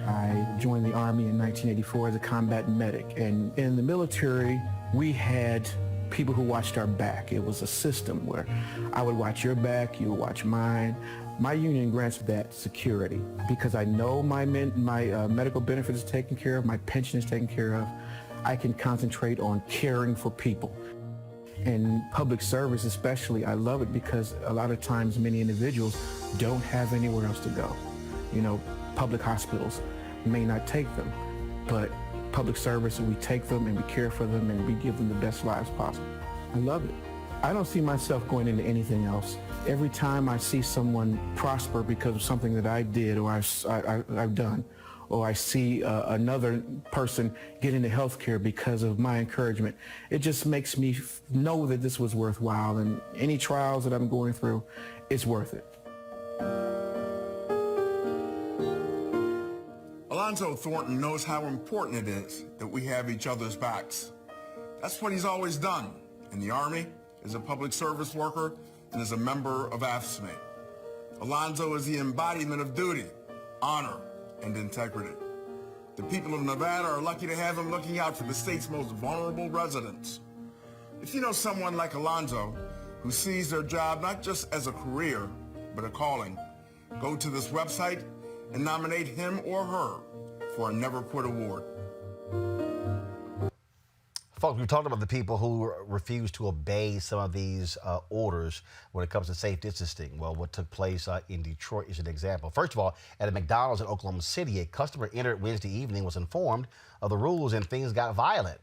I joined the Army in 1984 as a combat medic. And in the military, we had people who watched our back. It was a system where I would watch your back, you would watch mine. My union grants that security because I know my medical benefits is taken care of, my pension is taken care of. I can concentrate on caring for people. And public service especially, I love it because a lot of times many individuals don't have anywhere else to go. You know, public hospitals may not take them, but public service, we take them and we care for them and we give them the best lives possible. I love it. I don't see myself going into anything else. Every time I see someone prosper because of something that I did or I've done, or I see another person get into healthcare because of my encouragement, it just makes me know that this was worthwhile, and any trials that I'm going through, it's worth it. Alonzo Thornton knows how important it is that we have each other's backs. That's what he's always done in the Army, as a public service worker, and as a member of AFSCME. Alonzo is the embodiment of duty, honor, and integrity. The people of Nevada are lucky to have him looking out for the state's most vulnerable residents. If you know someone like Alonzo, who sees their job not just as a career, but a calling, go to this website and nominate him or her for a Never Quit Award. Folks, we talked about the people who refuse to obey some of these orders when it comes to safe distancing. Well, what took place in Detroit is an example. First of all, at a McDonald's in Oklahoma City, a customer entered Wednesday evening, was informed of the rules, and things got violent.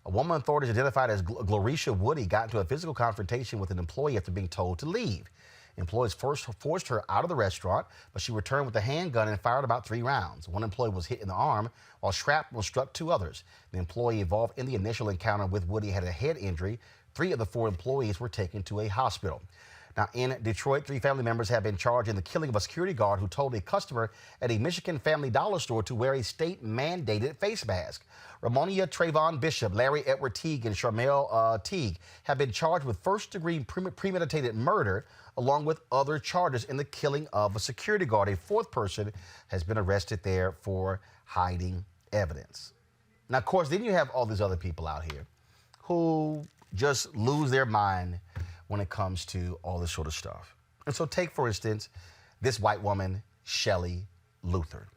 A woman authorities identified as Glorisha Woody got into a physical confrontation with an employee after being told to leave. Employees first forced her out of the restaurant, but she returned with a handgun and fired about 3 rounds. One employee was hit in the arm, while shrapnel struck 2 others. The employee involved in the initial encounter with Woody had a head injury. 3 of the 4 employees were taken to a hospital. Now, in Detroit, 3 family members have been charged in the killing of a security guard who told a customer at a Michigan Family Dollar store to wear a state-mandated face mask. Ramonia Trayvon Bishop, Larry Edward Teague, and Sharmell Teague have been charged with first-degree premeditated murder, along with other charges in the killing of a security guard. A 4th person has been arrested there for hiding evidence. Now, of course, then you have all these other people out here who just lose their mind when it comes to all this sort of stuff. And so take, for instance, this white woman, Shelley Luther.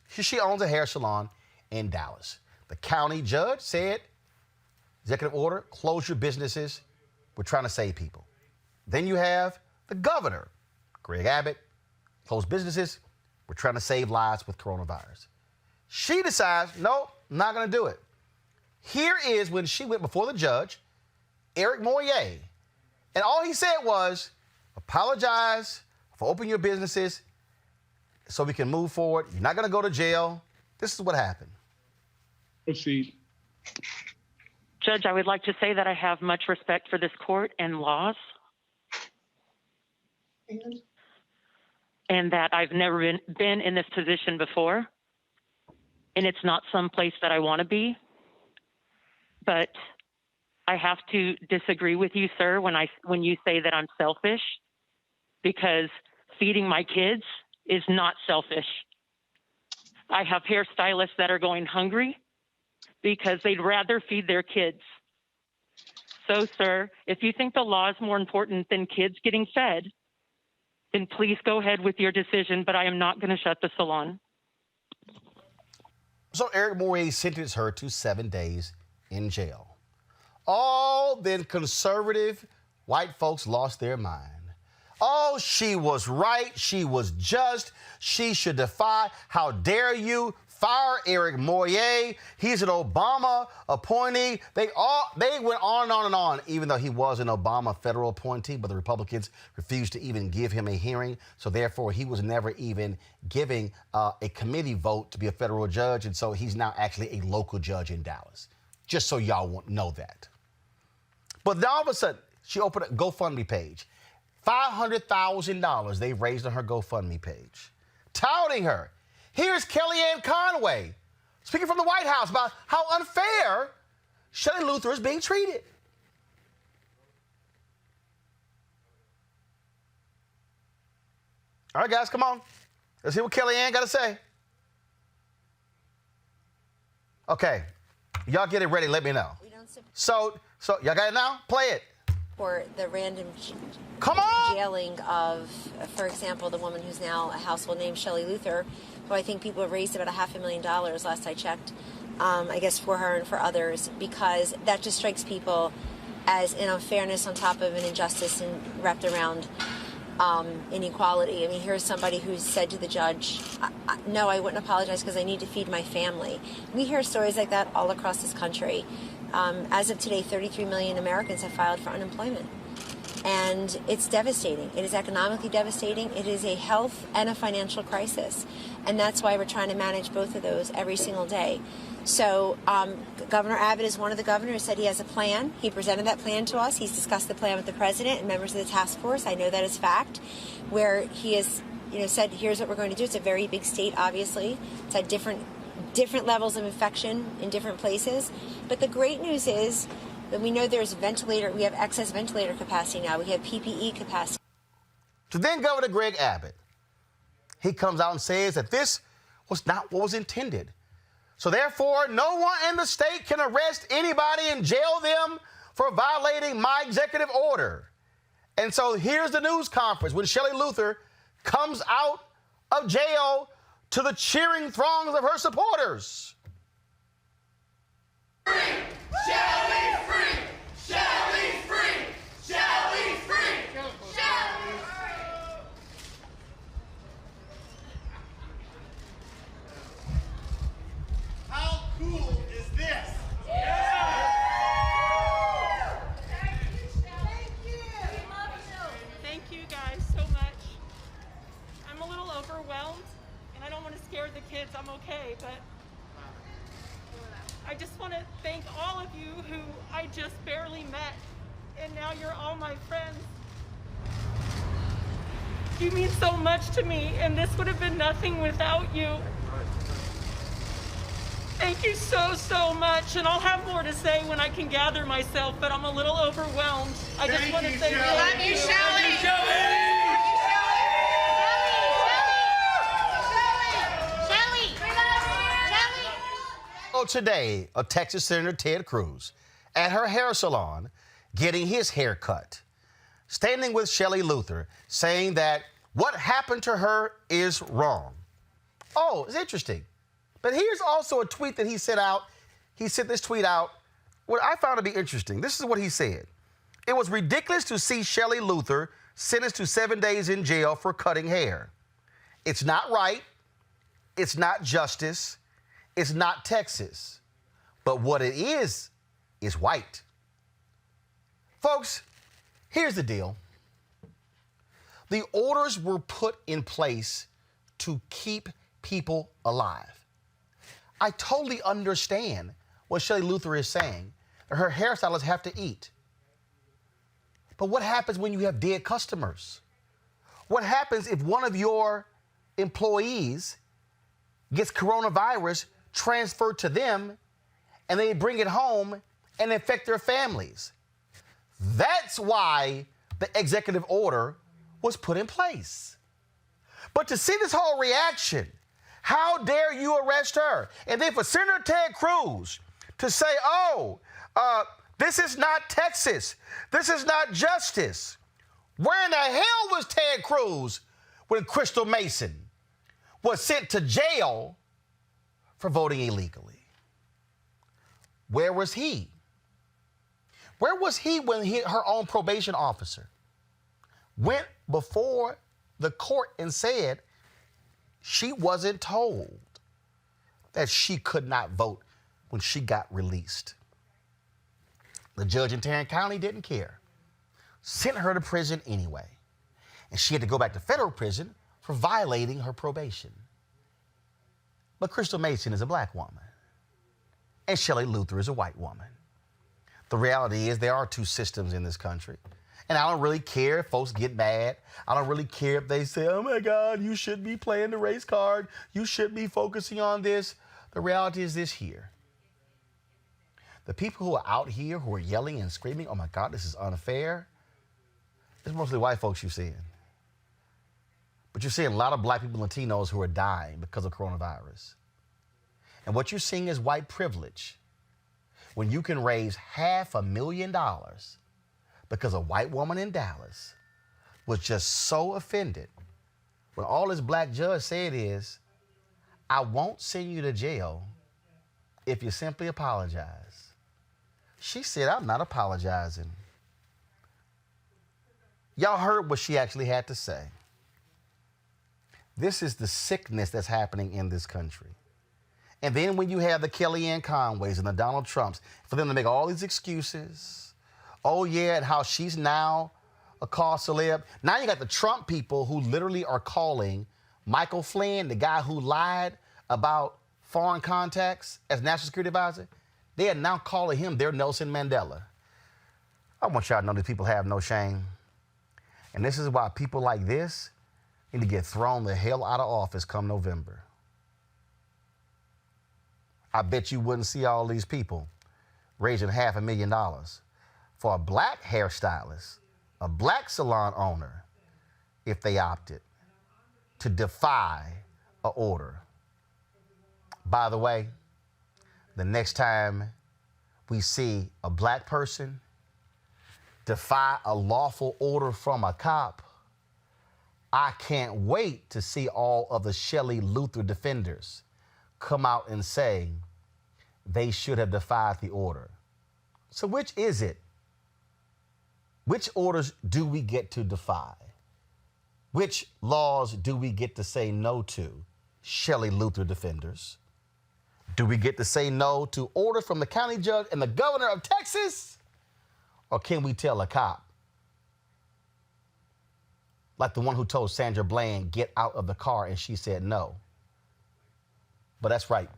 She owns a hair salon in Dallas. The county judge said, executive order, close your businesses. We're trying to save people. Then you have the governor, Greg Abbott, close businesses. We're trying to save lives with coronavirus. She decides, no, I'm not going to do it. Here is when she went before the judge, Eric Moyer, and all he said was, apologize for opening your businesses so we can move forward. You're not going to go to jail. This is what happened. Proceed. Judge, I would like to say that I have much respect for this court and laws, and that I've never been in this position before, and it's not some place that I want to be. But I have to disagree with you, sir, when you say that I'm selfish, because feeding my kids is not selfish. I have hairstylists that are going hungry because they'd rather feed their kids. So, sir, if you think the law is more important than kids getting fed, then please go ahead with your decision, but I am not going to shut the salon. So Eric Moyer sentenced her to 7 days in jail. All then conservative white folks lost their mind. Oh, she was right. She was just. She should defy. How dare you fire Eric Moyer? He's an Obama appointee. They went on and on and on, even though he was an Obama federal appointee, but the Republicans refused to even give him a hearing. So therefore, he was never even giving a committee vote to be a federal judge. And so he's now actually a local judge in Dallas. Just so y'all won't know that. But then all of a sudden, she opened a GoFundMe page. $500,000 they raised on her GoFundMe page, touting her. Here's Kellyanne Conway speaking from the White House about how unfair Shelley Luther is being treated. All right, guys, come on. Let's hear what Kellyanne got to say. Okay, y'all get it ready. Let me know. So y'all got it now? Play it. For the random jailing of, for example, the woman who's now a household name, Shelley Luther, who I think people have raised about $500,000 last I checked, I guess for her and for others, because that just strikes people as an unfairness on top of an injustice and wrapped around inequality. I mean, here's somebody who said to the judge, no, I wouldn't apologize because I need to feed my family. We hear stories like that all across this country. As of today, 33 million Americans have filed for unemployment. And it's devastating. It is economically devastating. It is a health and a financial crisis. And that's why we're trying to manage both of those every single day. So Governor Abbott is one of the governors, said he has a plan. He presented that plan to us. He's discussed the plan with the president and members of the task force. I know that is fact, where he has said, here's what we're going to do. It's a very big state, obviously. It's had different levels of infection in different places. But the great news is that we know we have excess ventilator capacity now. We have PPE capacity. So then Governor Greg Abbott, he comes out and says that this was not what was intended. So therefore, no one in the state can arrest anybody and jail them for violating my executive order. And so here's the news conference when Shelley Luther comes out of jail to the cheering throngs of her supporters. Free! Shelley free! Shelley free! Shelley free! Shelley free! How cool is this? Yeah! the kids, I'm okay, but I just want to thank all of you who I just barely met, and now you're all my friends. You mean so much to me, and this would have been nothing without you. Thank you so, so much, and I'll have more to say when I can gather myself, but I'm a little overwhelmed. I just want to say thank you. Oh, today, a Texas Senator Ted Cruz at her hair salon getting his hair cut, standing with Shelley Luther, saying that what happened to her is wrong. Oh, it's interesting. But here's also a tweet that he sent out. He sent this tweet out. What I found to be interesting, this is what he said. It was ridiculous to see Shelley Luther sentenced to 7 days in jail for cutting hair. It's not right. It's not justice. It's not Texas. But what it is white. Folks, here's the deal. The orders were put in place to keep people alive. I totally understand what Shelley Luther is saying. Her hairstylists have to eat. But what happens when you have dead customers? What happens if one of your employees gets coronavirus transferred to them and they bring it home and infect their families? That's why the executive order was put in place. But to see this whole reaction, how dare you arrest her? And then for Senator Ted Cruz to say, this is not Texas. This is not justice. Where in the hell was Ted Cruz when Crystal Mason was sent to jail for voting illegally? Where was he? Where was he when her own probation officer went before the court and said she wasn't told that she could not vote when she got released? The judge in Tarrant County didn't care. Sent her to prison anyway. And she had to go back to federal prison for violating her probation. But Crystal Mason is a black woman. And Shelley Luther is a white woman. The reality is there are two systems in this country. And I don't really care if folks get mad. I don't really care if they say, oh my God, you should be playing the race card. You should be focusing on this. The reality is this here. The people who are out here who are yelling and screaming, oh my God, this is unfair, it's mostly white folks you're seeing. But you're seeing a lot of black people and Latinos who are dying because of coronavirus. And what you're seeing is white privilege. When you can raise $500,000 because a white woman in Dallas was just so offended when all this black judge said is, I won't send you to jail if you simply apologize. She said, I'm not apologizing. Y'all heard what she actually had to say. This is the sickness that's happening in this country. And then when you have the Kellyanne Conways and the Donald Trumps, for them to make all these excuses, oh yeah, and how she's now a call celeb. Now you got the Trump people who literally are calling Michael Flynn, the guy who lied about foreign contacts as National Security Advisor. They are now calling him their Nelson Mandela. I want y'all to know these people have no shame. And this is why people like this need to get thrown the hell out of office come November. I bet you wouldn't see all these people raising $500,000 for a black hairstylist, a black salon owner, if they opted to defy an order. By the way, the next time we see a black person defy a lawful order from a cop, I can't wait to see all of the Shelley Luther defenders come out and say they should have defied the order. So which is it? Which orders do we get to defy? Which laws do we get to say no to, Shelley Luther defenders? Do we get to say no to orders from the county judge and the governor of Texas? Or can we tell a cop, like the one who told Sandra Bland, get out of the car and she said no? But that's right.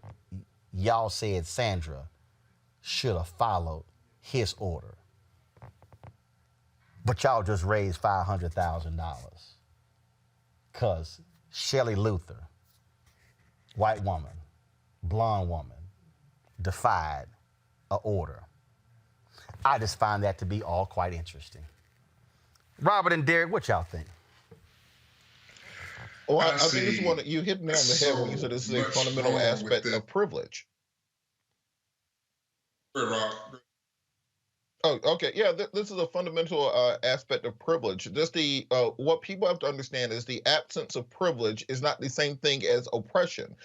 Y'all said Sandra should have followed his order. But y'all just raised $500,000 because Shelley Luther, white woman, blonde woman, defied an order. I just find that to be all quite interesting. Robert and Derek, what y'all think? Well, I think this one, you hit me on the head when you said this is a fundamental aspect of privilege. Oh, okay. Yeah, this is a fundamental aspect of privilege. Just what people have to understand is the absence of privilege is not the same thing as oppression.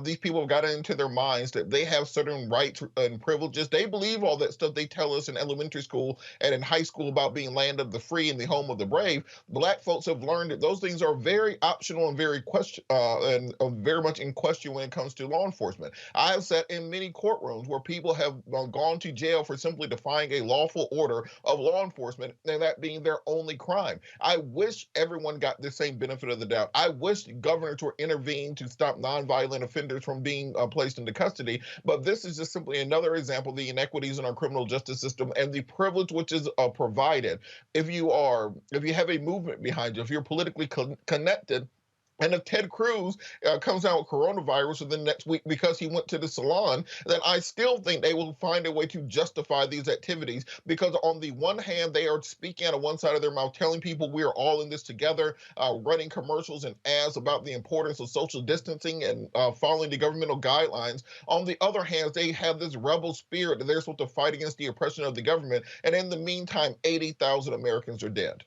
These people have got it into their minds that they have certain rights and privileges. They believe all that stuff they tell us in elementary school and in high school about being land of the free and the home of the brave. Black folks have learned that those things are very optional and very very much in question when it comes to law enforcement. I have sat in many courtrooms where people have gone to jail for simply defying a lawful order of law enforcement, and that being their only crime. I wish everyone got the same benefit of the doubt. I wish governors were intervening to stop nonviolent offenders from being placed into custody, but this is just simply another example of the inequities in our criminal justice system and the privilege which is provided. If you have a movement behind you, if you're politically connected, and if Ted Cruz comes out with coronavirus within the next week because he went to the salon, then I still think they will find a way to justify these activities, because on the one hand, they are speaking out of one side of their mouth, telling people we are all in this together, running commercials and ads about the importance of social distancing and following the governmental guidelines. On the other hand, they have this rebel spirit that they're supposed to fight against the oppression of the government. And in the meantime, 80,000 Americans are dead.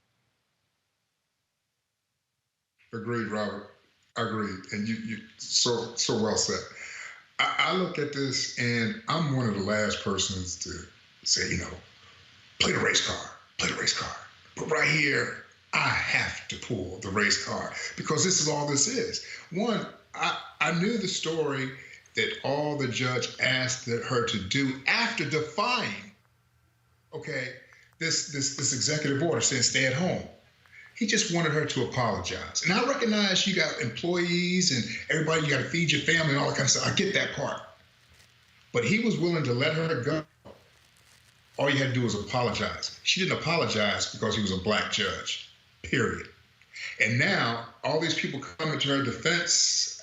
Agreed, Robert. Agreed. And you so well said. I look at this, and I'm one of the last persons to say, play the race card, play the race card. But right here, I have to pull the race card, because this is all this is. One, I knew the story that all the judge asked her to do after defying, this executive order saying stay at home. He just wanted her to apologize. And I recognize you got employees and everybody, you got to feed your family and all that kind of stuff. I get that part. But he was willing to let her go. All you had to do was apologize. She didn't apologize because he was a black judge, period. And now all these people coming to her defense,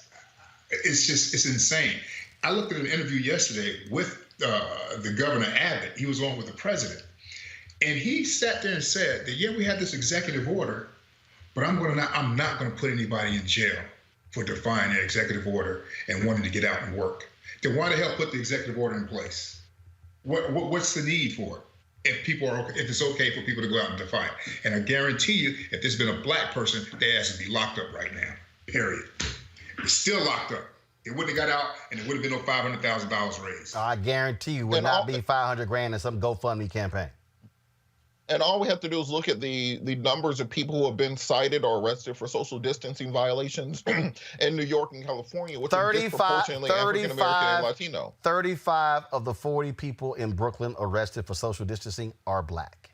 it's insane. I looked at an interview yesterday with the governor Abbott. He was on with the president. And he sat there and said that, we had this executive order, but I'm not going to put anybody in jail for defying that executive order and wanting to get out and work. Then why the hell put the executive order in place? What's the need for it? If it's okay for people to go out and defy it. And I guarantee you, if there's been a black person, their ass would be locked up right now, period. It's still locked up. It wouldn't have got out, and it wouldn't have been no $500,000 raised. I guarantee you would not be $500,000 in some GoFundMe campaign. And all we have to do is look at the numbers of people who have been cited or arrested for social distancing violations in New York and California, which are disproportionately African American and Latino. 35 of the 40 people in Brooklyn arrested for social distancing are black.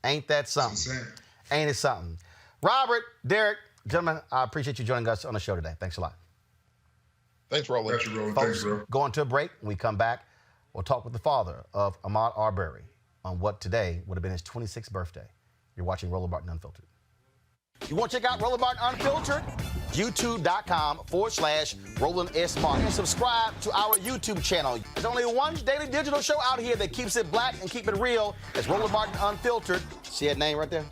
Ain't that something? Ain't it something? Robert, Derek, gentlemen, I appreciate you joining us on the show today. Thanks a lot. Thanks, Roland. Folks, thanks, bro. Going to a break. When we come back, we'll talk with the father of Ahmaud Arbery on what today would have been his 26th birthday. You're watching Roland Martin Unfiltered. You want to check out Roland Martin Unfiltered? YouTube.com/Roland S. Martin. And subscribe to our YouTube channel. There's only one daily digital show out here that keeps it black and keep it real. It's Roland Martin Unfiltered. See that name right there?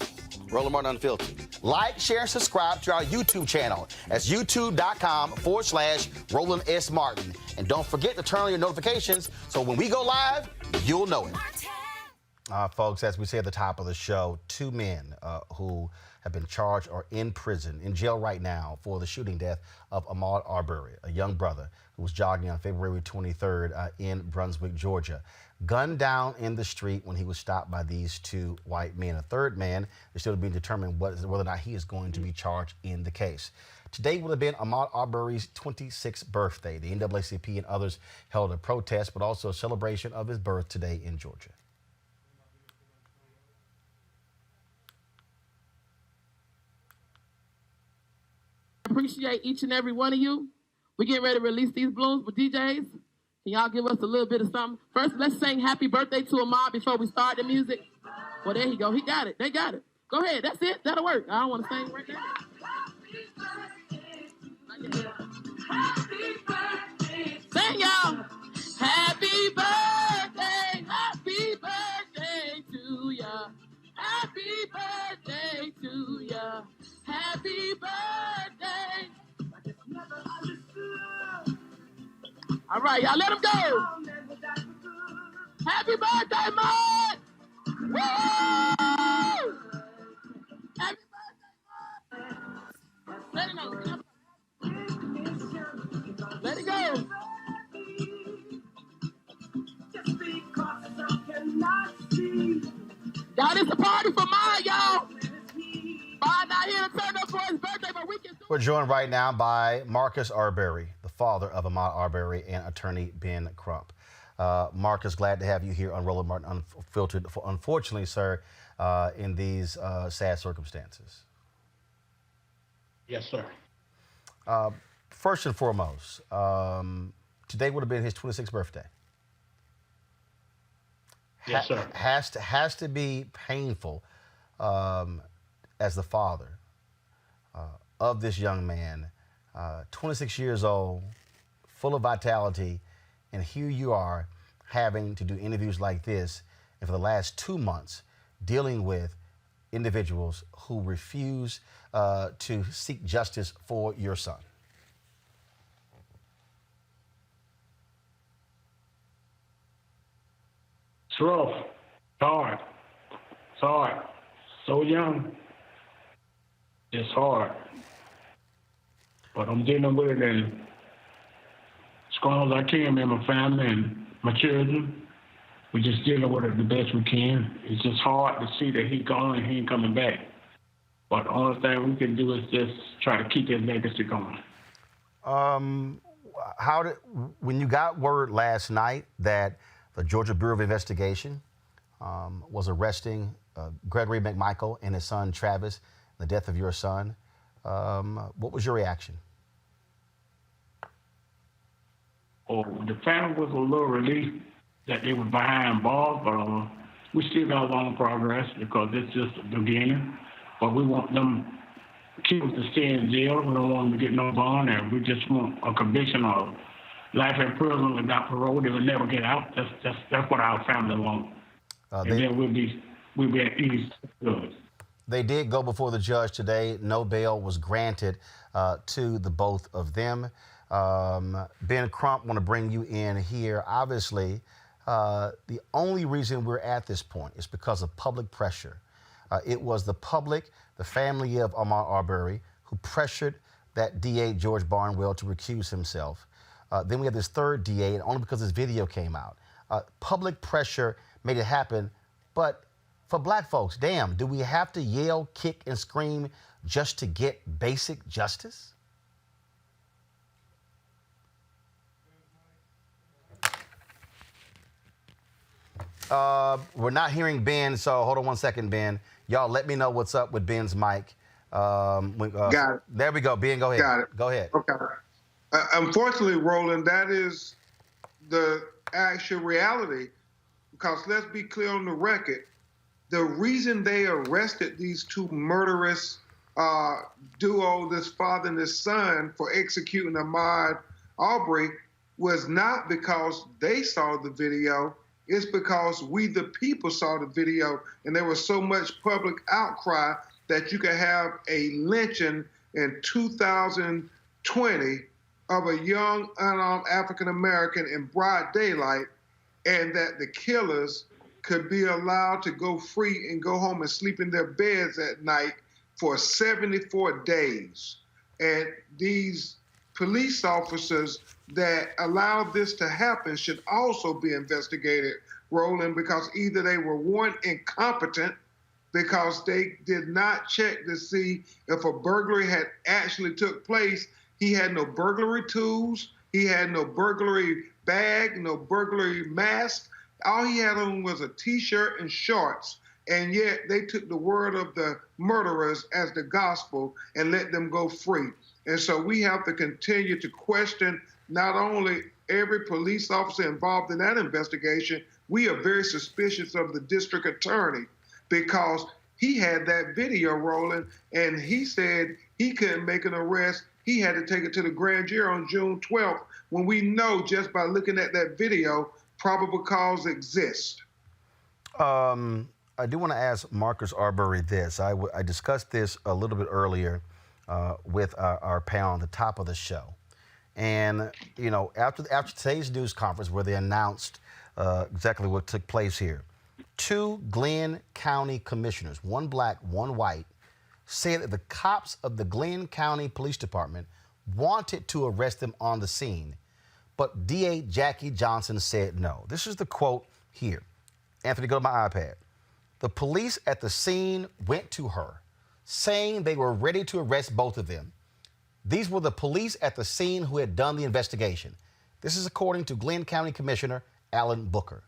Roland Martin Unfiltered. Like, share, and subscribe to our YouTube channel. That's youtube.com/Roland S. Martin. And don't forget to turn on your notifications so when we go live, you'll know it. Folks, as we say at the top of the show, two men who have been charged or in prison, in jail right now for the shooting death of Ahmaud Arbery, a young brother who was jogging on February 23rd in Brunswick, Georgia. Gunned down in the street when he was stopped by these two white men. A third man is still being determined whether or not he is going to be charged in the case. Today would have been Ahmaud Arbery's 26th birthday. The NAACP and others held a protest, but also a celebration of his birth today in Georgia. appreciate each and every one of you. We get ready to release these balloons, but DJs, can y'all give us a little bit of something? First, let's sing happy birthday to Ahmaud before we start the music. Well, there you go. He got it. They got it. Go ahead. That's it. That'll work. I don't want to sing right now. Sing, y'all. Happy birthday to ya. Happy birthday to ya. Happy birthday. All right, y'all, let him go. Happy birthday, Ahmaud. Woo! Happy birthday, Ahmaud. Let it go. Let it go. Y'all, this a party for mine, y'all. Mine not here to turn up for his birthday, but we can do it. We're joined right now by Marcus Arbery, the father of Ahmaud Arbery, and attorney Ben Crump. Marcus, glad to have you here on Roland Martin Unfiltered. Unfortunately, sir, in these sad circumstances. Yes, sir. First and foremost, today would have been his 26th birthday. Yes, sir. Has to be painful as the father of this young man, 26 years old, full of vitality, and here you are having to do interviews like this, and for the last 2 months dealing with individuals who refuse to seek justice for your son. It's rough. It's hard. It's hard. So young. It's hard. But I'm dealing with it and as strong as I can, me and my family and my children. We're just dealing with it the best we can. It's just hard to see that he's gone and he ain't coming back. But the only thing we can do is just try to keep his legacy going. When you got word last night that the Georgia Bureau of Investigation was arresting Gregory McMichael and his son Travis, the death of your son, what was your reaction? Oh, the family was a little relieved that they were behind bars, but we still got a long progress because it's just the beginning. But we want them kids to stay in jail. We don't want them to get no bond, and we just want a conviction of life in prison without parole. They will never get out. That's what our family wants. And then we'll be at ease. Good. They did go before the judge today. No bail was granted to the both of them. Ben Crump, want to bring you in here. Obviously, the only reason we're at this point is because of public pressure. It was the public, the family of Ahmaud Arbery, who pressured that DA, George Barnwell, to recuse himself. Then we have this third DA, and only because this video came out. Public pressure made it happen, but for black folks, damn, do we have to yell, kick, and scream just to get basic justice? We're not hearing Ben, so hold on one second, Ben. Y'all let me know what's up with Ben's mic. Got it. There we go. Ben, go ahead. Got it. Go ahead. Okay. Unfortunately, Roland, that is the actual reality, because let's be clear on the record. The reason they arrested these two murderous duo, this father and this son, for executing Ahmaud Arbery was not because they saw the video. It's because we, the people, saw the video, and there was so much public outcry that you could have a lynching in 2020 of a young, unarmed African-American in broad daylight, and that the killers could be allowed to go free and go home and sleep in their beds at night for 74 days. And these police officers that allowed this to happen should also be investigated, Roland, because either they were, one, incompetent because they did not check to see if a burglary had actually took place. He had no burglary tools. He had no burglary bag, no burglary mask. All he had on was a T-shirt and shorts. and yet they took the word of the murderers as the gospel and let them go free. And so we have to continue to question not only every police officer involved in that investigation, we are very suspicious of the district attorney because he had that video rolling and he said he couldn't make an arrest. He had to take it to the grand jury on June 12th, when we know just by looking at that video, probable cause exists. I do want to ask Marcus Arbery this. I discussed this a little bit earlier with our panel on the top of the show. And, you know, after today's news conference where they announced exactly what took place here, 2 Glenn County commissioners, one black, one white, said that the cops of the Glenn County Police Department wanted to arrest them on the scene, but DA Jackie Johnson said no. This is the quote here. Anthony, go to my iPad. The police at the scene went to her, saying they were ready to arrest both of them. These were the police at the scene who had done the investigation. This is according to Glenn County Commissioner Alan Booker.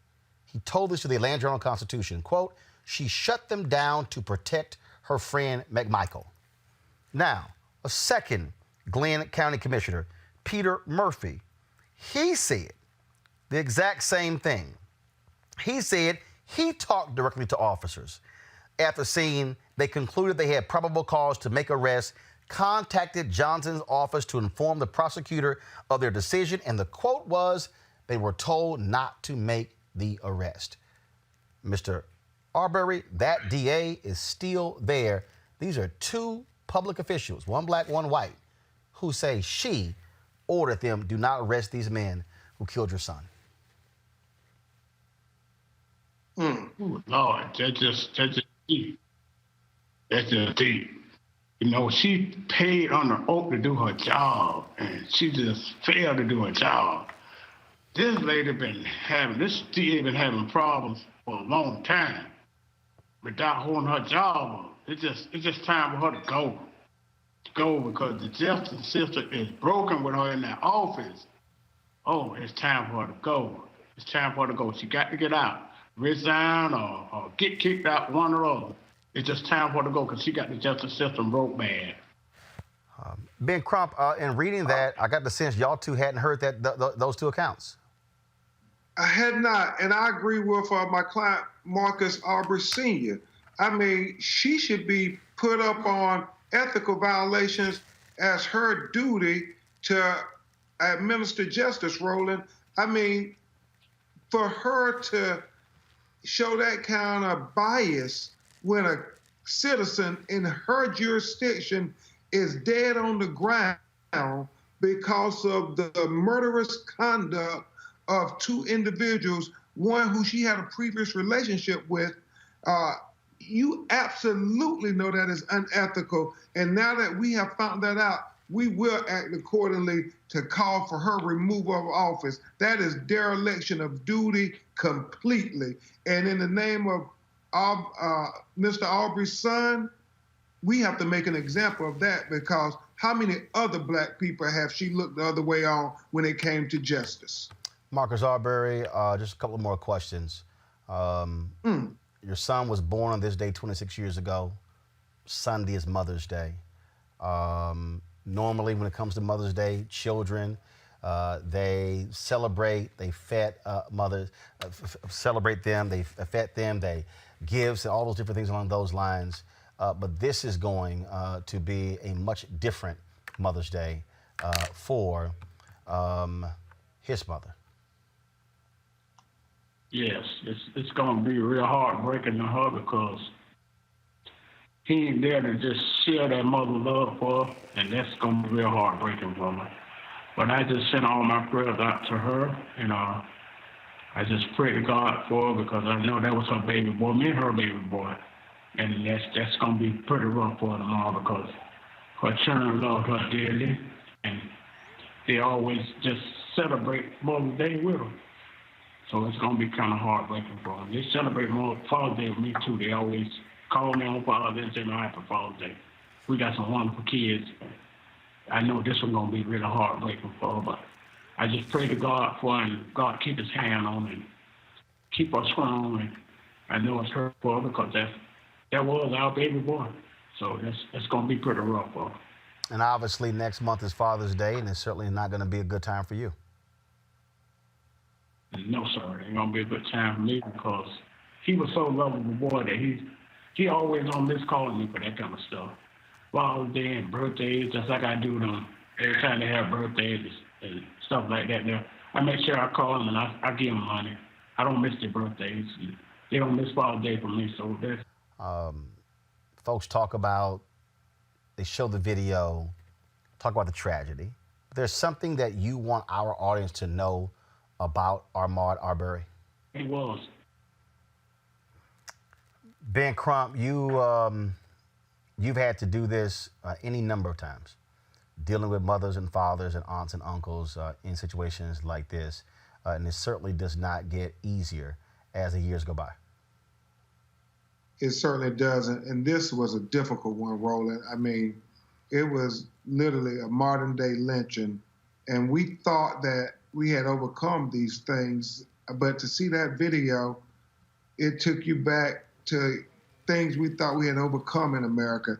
He told this to the Atlanta Journal-Constitution, quote, "She shut them down to protect her friend McMichael." Now, a second Glenn County Commissioner, Peter Murphy, he said the exact same thing. He said he talked directly to officers. At the scene, they concluded they had probable cause to make arrests, contacted Johnson's office to inform the prosecutor of their decision, and the quote was, they were told not to make the arrest. Mr. Arbery, that DA is still there. These are 2 public officials, one black, one white, who say she ordered them, do not arrest these men who killed your son. Oh, Lord, that's just deep. That's just deep. You know, she paid on the oath to do her job, and she just failed to do her job. This DA been having problems for a long time without holding her job up. It's just time for her to go. Because the justice system is broken with her in that office. Oh, it's time for her to go. It's time for her to go. She got to get out. Resign or get kicked out, one or other. It's just time for her to go because she got the justice system broke bad. Ben Crump, in reading that, I got the sense y'all two hadn't heard those 2 accounts. I had not, and I agree with my client, Marcus Arbery Sr. I mean, she should be put up on ethical violations as her duty to administer justice, Roland. I mean, for her to show that kind of bias when a citizen in her jurisdiction is dead on the ground because of the murderous conduct of 2 individuals, one who she had a previous relationship with, you absolutely know that is unethical. And now that we have found that out, we will act accordingly to call for her removal of office. That is dereliction of duty completely. And in the name of Mr. Arbery's son, we have to make an example of that, because how many other black people have she looked the other way on when it came to justice? Marcus Arbery, just a couple more questions. Your son was born on this day 26 years ago. Sunday is Mother's Day. Normally, when it comes to Mother's Day, children, they celebrate, they fet mothers, celebrate them, they fet them, they gifts and all those different things along those lines. But this is going to be a much different Mother's Day for his mother. Yes, it's going to be real heartbreaking to her because he ain't there to just share that mother love for her, and that's going to be real heartbreaking for her. But I just sent all my prayers out to her, and I just pray to God for her because I know that was her baby boy, me and her baby boy. And that's going to be pretty rough for her tomorrow because her children love her dearly, and they always just celebrate Mother's Day with her. So it's going to be kind of heartbreaking for them. They celebrate Father's Day with me, too. They always call me on Father's Day and say, no, happy Father's Day. We got some wonderful kids. I know this one's going to be really heartbreaking for her, but I just pray to God for her, and God keep his hand on her and keep her strong and I know it's hurtful because that was our baby boy. So it's going to be pretty rough for him. And obviously next month is Father's Day, and it's certainly not going to be a good time for you. No, sir. It ain't going to be a good time for me because he was so lovable boy that he always on this calling me for that kind of stuff. Father's Day and birthdays, just like I do them. Every time they have birthdays and stuff like that, I make sure I call them and I give them money. I don't miss their birthdays. They don't miss Father's Day for me, so that's... Folks they show the video, talk about the tragedy. There's something that you want our audience to know about Ahmaud Arbery. He was. Ben Crump, you've had to do this any number of times, dealing with mothers and fathers and aunts and uncles in situations like this. And it certainly does not get easier as the years go by. It certainly doesn't. And this was a difficult one, Roland. I mean, it was literally a modern day lynching. And we thought that we had overcome these things. But to see that video, it took you back to things we thought we had overcome in America.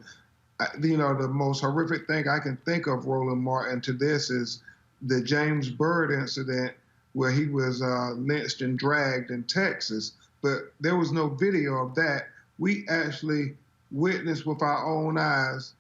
The most horrific thing I can think of, Roland Martin, to this is the James Byrd incident where he was lynched and dragged in Texas. But there was no video of that. We actually witnessed with our own eyes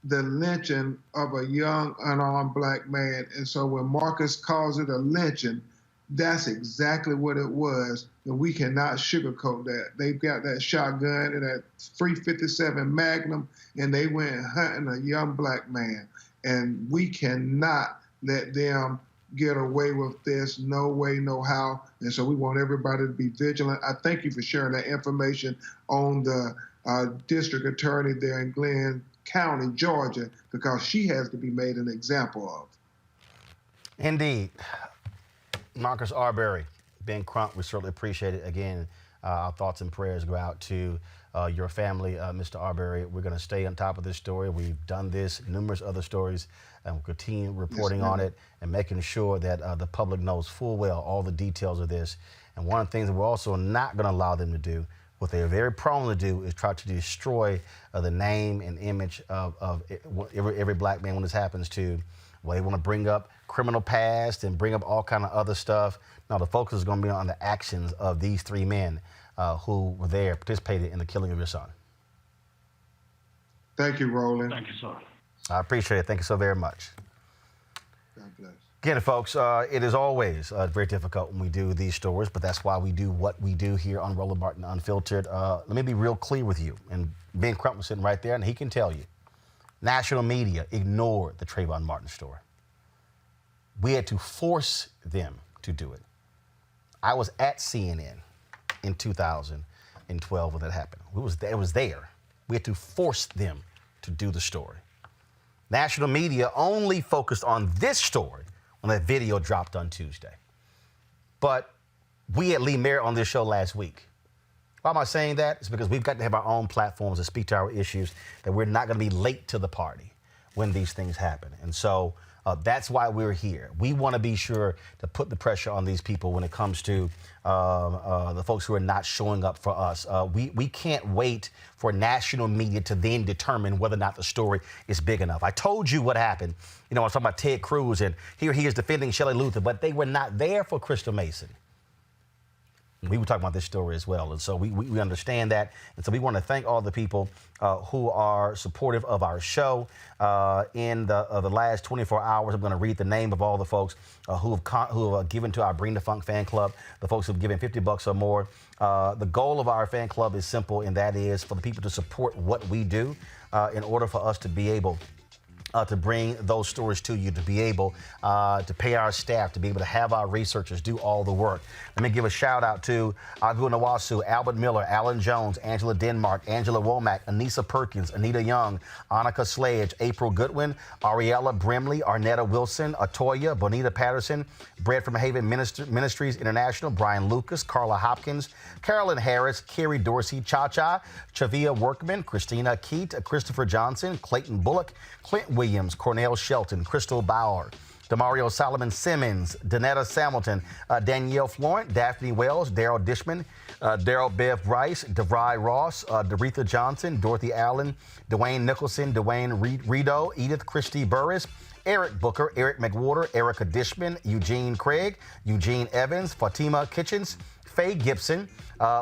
the lynching of a young, unarmed black man. And so when Marcus calls it a lynching, that's exactly what it was. And we cannot sugarcoat that. They've got that shotgun and that .357 Magnum, and they went hunting a young black man. And we cannot let them get away with this. No way, no how. And so we want everybody to be vigilant. I thank you for sharing that information on the district attorney there in Glenn County, Georgia, because she has to be made an example of. Indeed. Marcus Arbery, Ben Crump, we certainly appreciate it. Again, our thoughts and prayers go out to your family, Mr. Arbery. We're going to stay on top of this story. We've done this, numerous other stories, and we'll continue reporting on it and making sure that the public knows full well all the details of this. And one of the things that we're also not going to allow them to do, what they're very prone to do, is try to destroy the name and image of every black man when this happens to. Well, they want to bring up criminal past and bring up all kind of other stuff. No, the focus is going to be on the actions of these three men who were there, participated in the killing of your son. Thank you, Roland. Thank you, sir. I appreciate it. Thank you so very much. God bless. Again, folks, it is always very difficult when we do these stories, but that's why we do what we do here on Roland Martin Unfiltered. Let me be real clear with you. And Ben Crump was sitting right there, and he can tell you. National media ignored the Trayvon Martin story. We had to force them to do it. I was at CNN in 2012 when that happened. It was there. We had to force them to do the story. National media only focused on this story when that video dropped on Tuesday. But we had Lee Mayer on this show last week. Why am I saying that? It's because we've got to have our own platforms to speak to our issues, that we're not going to be late to the party when these things happen. And so that's why we're here. We want to be sure to put the pressure on these people when it comes to the folks who are not showing up for us. We can't wait for national media to then determine whether or not the story is big enough. I told you what happened. I was talking about Ted Cruz, and here he is defending Shelley Luther, but they were not there for Crystal Mason. We were talking about this story as well, and so we understand that. And so we want to thank all the people who are supportive of our show. In the last 24 hours, I'm going to read the name of all the folks who have given to our Bring the Funk fan club, the folks who have given $50 or more. The goal of our fan club is simple, and that is for the people to support what we do in order for us to be able to bring those stories to you, to be able to pay our staff, to be able to have our researchers do all the work. Let me give a shout out to Agu Nawasu, Albert Miller, Alan Jones, Angela Denmark, Angela Womack, Anissa Perkins, Anita Young, Annika Sledge, April Goodwin, Ariella Brimley, Arnetta Wilson, Atoya, Bonita Patterson, Bread from Haven Ministries International, Brian Lucas, Carla Hopkins, Carolyn Harris, Carrie Dorsey, Cha-Cha, Chavia Workman, Christina Keat, Christopher Johnson, Clayton Bullock, Clint Williams, Cornell Shelton, Crystal Bauer, Demario Solomon Simmons, Danetta Samilton, Danielle Florent, Daphne Wells, Daryl Dishman, Daryl Bev Rice, DeVry Ross, Doretha Johnson, Dorothy Allen, Dwayne Nicholson, Dwayne Rideau, Edith Christie Burris, Eric Booker, Eric McWhorter, Erica Dishman, Eugene Craig, Eugene Evans, Fatima Kitchens, Faye Gibson,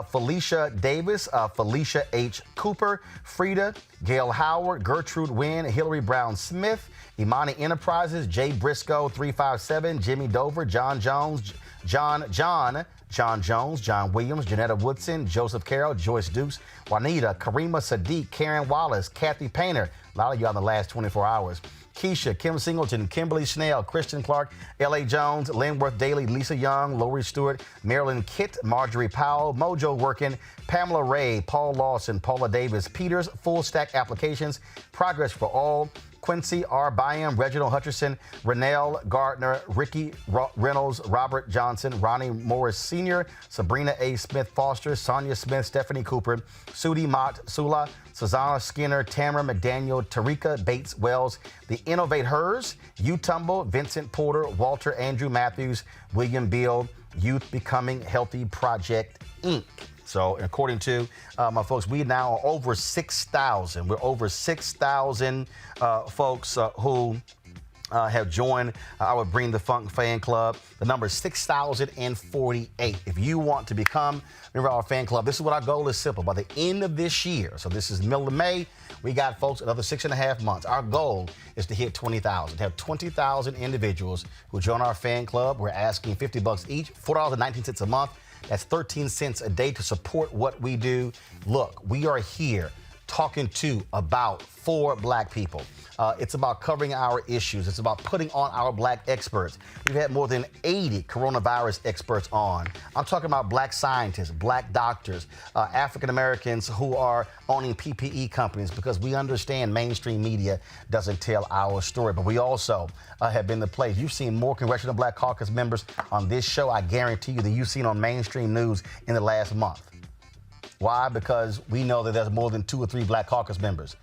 Felicia Davis, Felicia H. Cooper, Frida, Gail Howard, Gertrude Wynn, Hillary Brown Smith, Imani Enterprises, Jay Briscoe, 357, Jimmy Dover, John Jones, John Jones, John Williams, Janetta Woodson, Joseph Carroll, Joyce Dukes, Juanita, Karima Sadiq, Karen Wallace, Kathy Painter, a lot of you on the last 24 hours, Keisha, Kim Singleton, Kimberly Snell, Christian Clark, L.A. Jones, Linworth Daly, Lisa Young, Lori Stewart, Marilyn Kitt, Marjorie Powell, Mojo Workin, Pamela Ray, Paul Lawson, Paula Davis, Peters, Full Stack Applications, Progress for All, Quincy R. Byam, Reginald Hutcherson, Renelle Gardner, Ricky Reynolds, Robert Johnson, Ronnie Morris Sr., Sabrina A. Smith Foster, Sonia Smith, Stephanie Cooper, Sudi Mott Sula, Susanna Skinner, Tamara McDaniel, Tarika Bates Wells, the Innovate Hers, U Tumble, Vincent Porter, Walter Andrew Matthews, William Beal, Youth Becoming Healthy Project, Inc. So according to my folks, we now are over 6,000. We're over 6,000 folks who have joined our Bring the Funk fan club. The number is 6,048. If you want to become a member of our fan club, this is what our goal is simple. By the end of this year, so this is the middle of May, we got folks another 6.5 months. Our goal is to hit 20,000, to have 20,000 individuals who join our fan club. We're asking $50 each, $4.19 a month. That's 13 cents a day to support what we do. Look, we are here talking for Black people. It's about covering our issues. It's about putting on our Black experts. We've had more than 80 coronavirus experts on. I'm talking about Black scientists, Black doctors, African Americans who are owning PPE companies, because we understand mainstream media doesn't tell our story. But we also have been the place. You've seen more Congressional Black Caucus members on this show, I guarantee you, than you've seen on mainstream news in the last month. Why? Because we know that there's more than 2 or 3 Black Caucus members.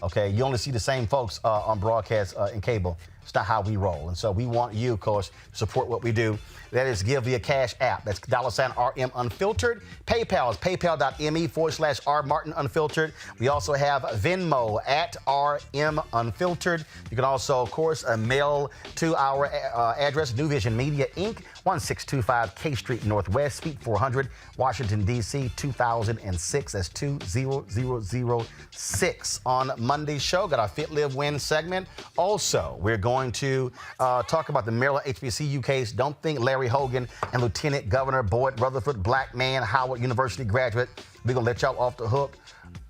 Okay, you only see the same folks on broadcast and cable. It's not how we roll. And so we want you, of course, to support what we do. That is give via Cash App. That's $RM Unfiltered. PayPal is paypal.me/R Martin Unfiltered. We also have Venmo at RM Unfiltered. You can also, of course, mail to our address, New Vision Media, Inc., 1625 K Street Northwest, Suite 400, Washington, D.C., 2006. That's 20006. On Monday's show, got our Fit, Live, Win segment. Also, we're going to talk about the Maryland HBCU case. Don't think Larry Hogan and Lieutenant Governor Boyd Rutherford, Black man, Howard University graduate. We're going to let y'all off the hook.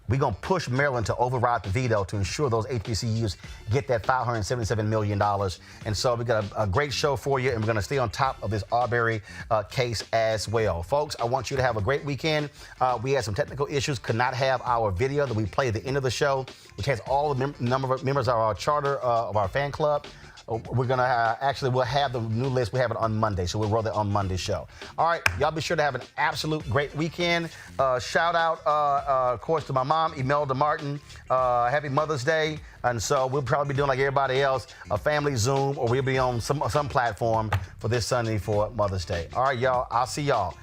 We're going to push Maryland to override the veto to ensure those HBCUs get that $577 million. And so we got a great show for you, and we're going to stay on top of this Arbery case as well. Folks, I want you to have a great weekend. We had some technical issues, could not have our video that we play at the end of the show, which has all the members of our charter of our fan club. We're going to we'll have the new list. We have it on Monday, so we'll roll that on Monday's show. All right, y'all be sure to have an absolute great weekend. Shout out, of course, to my mom, Imelda Martin. Happy Mother's Day. And so we'll probably be doing like everybody else, a family Zoom, or we'll be on some platform for this Sunday for Mother's Day. All right, y'all, I'll see y'all.